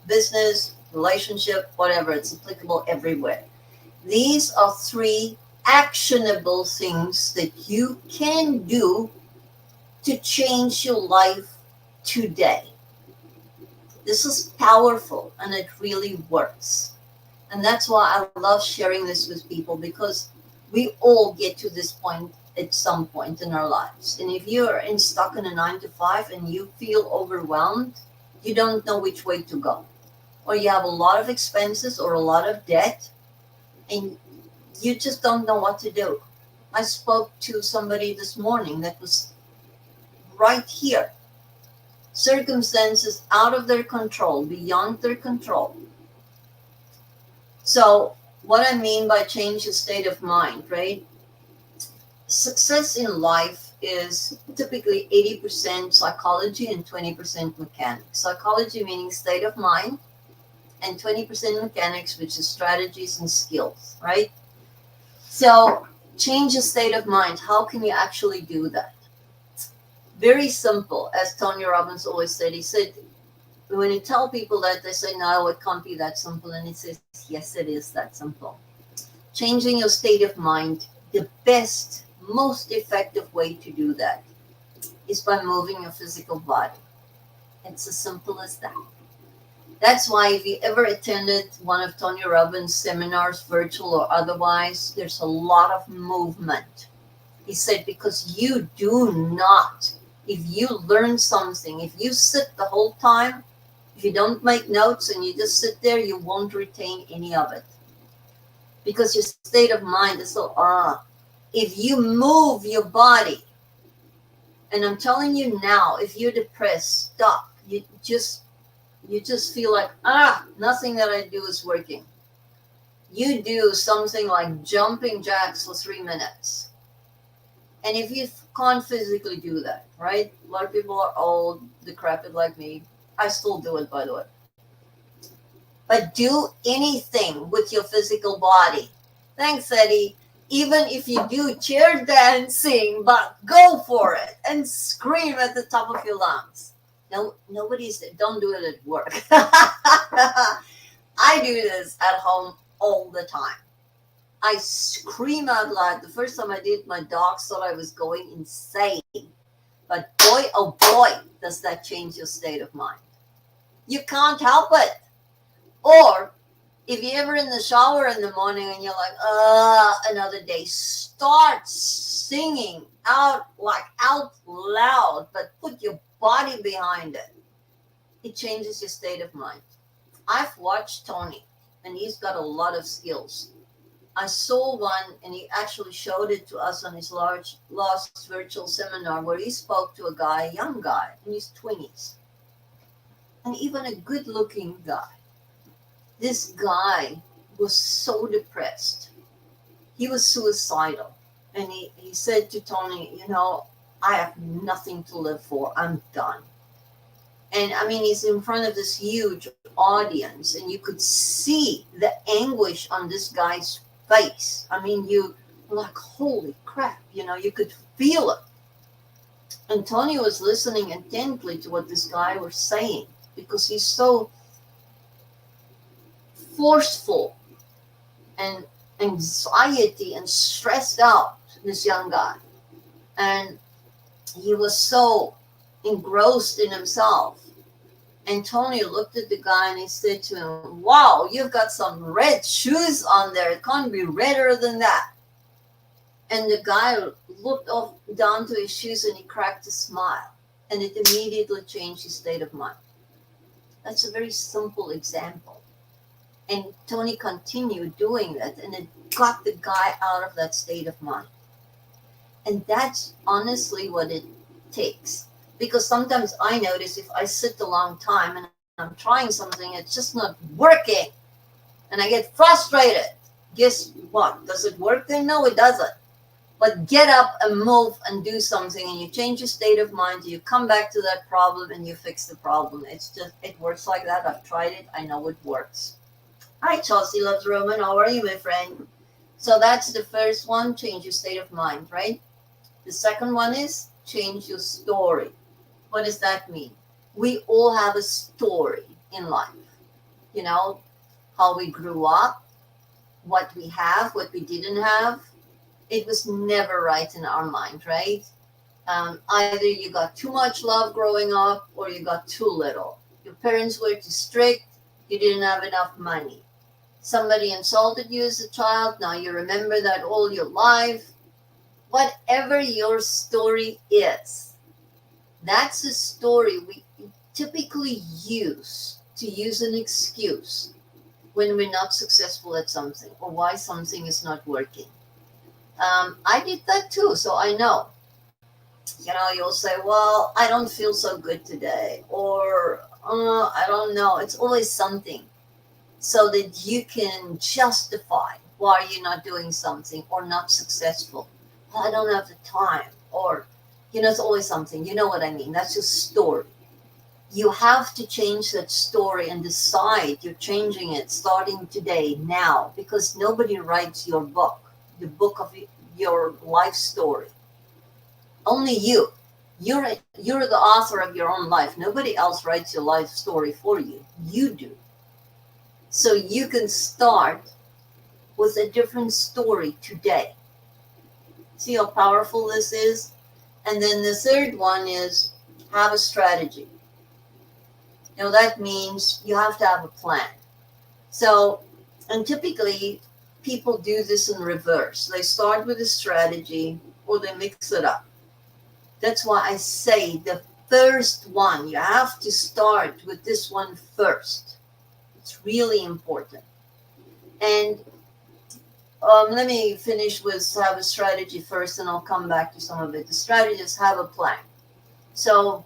[SPEAKER 1] Business, relationship, whatever, it's applicable everywhere. These are 3 actionable things that you can do to change your life today. This is powerful and it really works. And that's why I love sharing this with people, because we all get to this point at some point in our lives. And if you're stuck in a 9 to 5 and you feel overwhelmed, you don't know which way to go. Or you have a lot of expenses or a lot of debt and you just don't know what to do. I spoke to somebody this morning that was right here. Circumstances out of their control, beyond their control. So what I mean by change your state of mind, right? Success in life is typically 80% psychology and 20% mechanics. Psychology meaning state of mind, and 20% mechanics, which is strategies and skills, right? So, change your state of mind. How can you actually do that? Very simple. As Tony Robbins always said, he said, when you tell people that, they say, no, it can't be that simple. And he says, yes, it is that simple. Changing your state of mind, the best, most effective way to do that is by moving your physical body. It's as simple as that. That's why if you ever attended one of Tony Robbins' seminars, virtual or otherwise, there's a lot of movement. He said, because you do not, if you learn something, if you sit the whole time, if you don't make notes and you just sit there, you won't retain any of it. Because your state of mind is so, if you move your body, and I'm telling you now, if you're depressed, stop. You just feel like, nothing that I do is working. You do something like jumping jacks for 3 minutes. And if you can't physically do that, right? A lot of people are old, decrepit like me. I still do it, by the way. But do anything with your physical body. Thanks, Eddie. Even if you do chair dancing, but go for it and scream at the top of your lungs. No, don't do it at work. I do this at home all the time. I scream out loud. The first time I did, my dogs thought I was going insane. But boy, oh boy, does that change your state of mind. You can't help it. Or if you're ever in the shower in the morning and you're like, another day, start singing out loud, but put your body behind it. It changes your state of mind. I've watched Tony, and he's got a lot of skills. I saw one, and he actually showed it to us on his last virtual seminar where he spoke to a young guy in his 20s, and even a good-looking guy. This guy was so depressed. He was suicidal. And he said to Tony, I have nothing to live for. I'm done. And I mean, he's in front of this huge audience, and you could see the anguish on this guy's face. I mean, you were like, holy crap, you could feel it. And Tony was listening intently to what this guy was saying, because he's so forceful and anxiety and stressed out, this young guy. And he was so engrossed in himself. And Tony looked at the guy and he said to him, wow, you've got some red shoes on there. It can't be redder than that. And the guy looked down to his shoes and he cracked a smile. And it immediately changed his state of mind. That's a very simple example. And Tony continued doing that, and it got the guy out of that state of mind. And that's honestly what it takes. Because sometimes I notice if I sit a long time and I'm trying something, it's just not working. And I get frustrated. Guess what? Does it work then? No, it doesn't. But get up and move and do something, and you change your state of mind. You come back to that problem and you fix the problem. It works like that. I've tried it. I know it works. Hi, Chelsea Loves Roman. How are you, my friend? So that's the first one, change your state of mind, right? The second one is change your story. What does that mean? We all have a story in life. How we grew up, what we have, what we didn't have. It was never right in our mind, right? Either you got too much love growing up or you got too little. Your parents were too strict. You didn't have enough money. Somebody insulted you as a child. Now you remember that all your life. Whatever your story is, that's a story we typically use to use an excuse when we're not successful at something or why something is not working. I did that too, so I know. You'll say, well, I don't feel so good today, or I don't know. It's always something, so that you can justify why you're not doing something or not successful. Well, I don't have the time, or it's always something. You know what I mean? That's just story. You have to change that story and decide you're changing it starting today, now, because nobody writes your book, the book of your life story. Only you. You're the author of your own life. Nobody else writes your life story for you. You do. So you can start with a different story today. See how powerful this is? And then the third one is have a strategy. That means you have to have a plan. So, and typically people do this in reverse. They start with a strategy or they mix it up. That's why I say the first one, you have to start with this one first. It's really important. And let me finish with have a strategy first, and I'll come back to some of it. The strategy is have a plan. So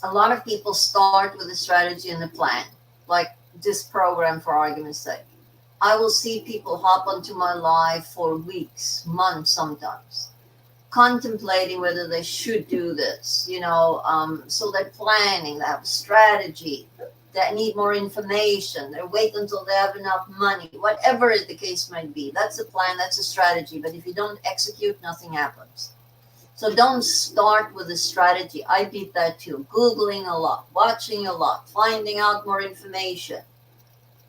[SPEAKER 1] a lot of people start with a strategy and a plan, like this program, for argument's sake. I will see people hop onto my live for weeks, months sometimes, contemplating whether they should do this, so they're planning, they have a strategy, they need more information, they wait until they have enough money, whatever the case might be. That's a plan, that's a strategy. But if you don't execute, nothing happens. So don't start with a strategy. I did that too. Googling a lot, watching a lot, finding out more information.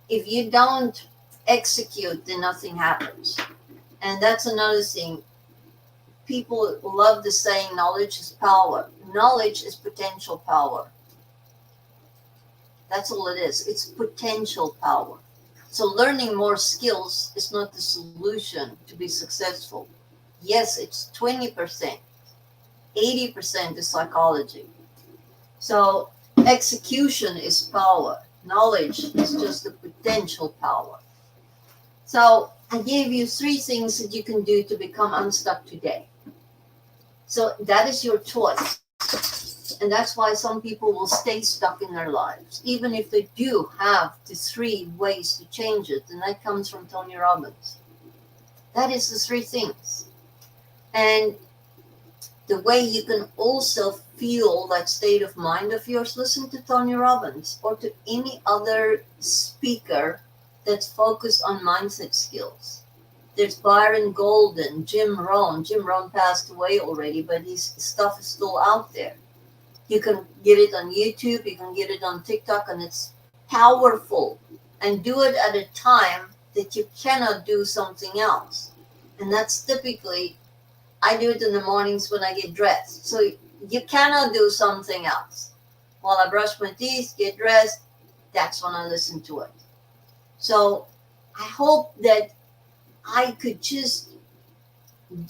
[SPEAKER 1] If you don't execute, then nothing happens. And that's another thing. People love the saying, knowledge is power. Knowledge is potential power. That's all it is. It's potential power. So learning more skills is not the solution to be successful. Yes, it's 20%. 80% is psychology. So execution is power. Knowledge is just the potential power. So I gave you 3 things that you can do to become unstuck today. So that is your choice. And that's why some people will stay stuck in their lives, even if they do have the 3 ways to change it. And that comes from Tony Robbins. That is the 3 things. And the way you can also feel that state of mind of yours, listen to Tony Robbins or to any other speaker that's focused on mindset skills. There's Byron Golden, Jim Rohn. Jim Rohn passed away already, but his stuff is still out there. You can get it on YouTube, you can get it on TikTok, and it's powerful. And do it at a time that you cannot do something else. And that's typically, I do it in the mornings when I get dressed. So you cannot do something else. While I brush my teeth, get dressed, that's when I listen to it. So I hope that I could just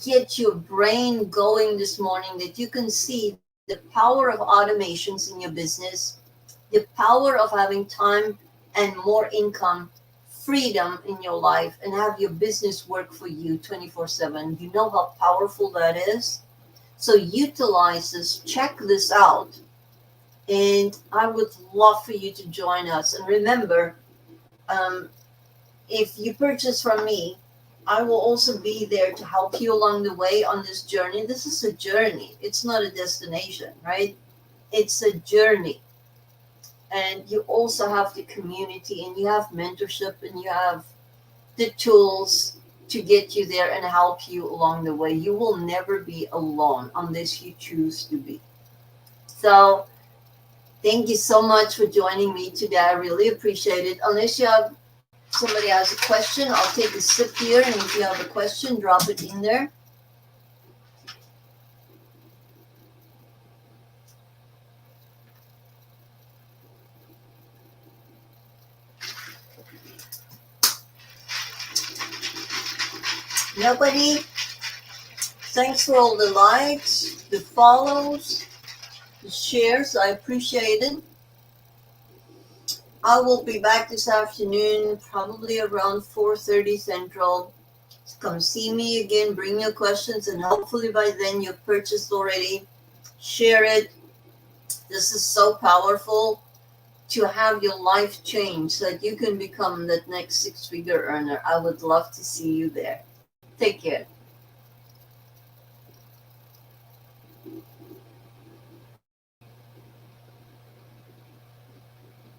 [SPEAKER 1] get your brain going this morning, that you can see the power of automations in your business, the power of having time and more income, freedom in your life, and have your business work for you 24/7. You know how powerful that is? So utilize this, check this out, and I would love for you to join us. And remember, if you purchase from me, I will also be there to help you along the way on this journey. This is a journey. It's not a destination, right? It's a journey. And you also have the community, and you have mentorship, and you have the tools to get you there and help you along the way. You will never be alone unless you choose to be. So thank you so much for joining me today. I really appreciate it. Unless somebody has a question, I'll take a sip here, and if you have a question, drop it in there. Nobody? Thanks for all the likes, the follows, the shares. I appreciate it. I will be back this afternoon, probably around 4:30 Central. Come see me again, bring your questions, and hopefully by then you've purchased already. Share it. This is so powerful to have your life change so that you can become that next 6-figure earner. I would love to see you there. Take care.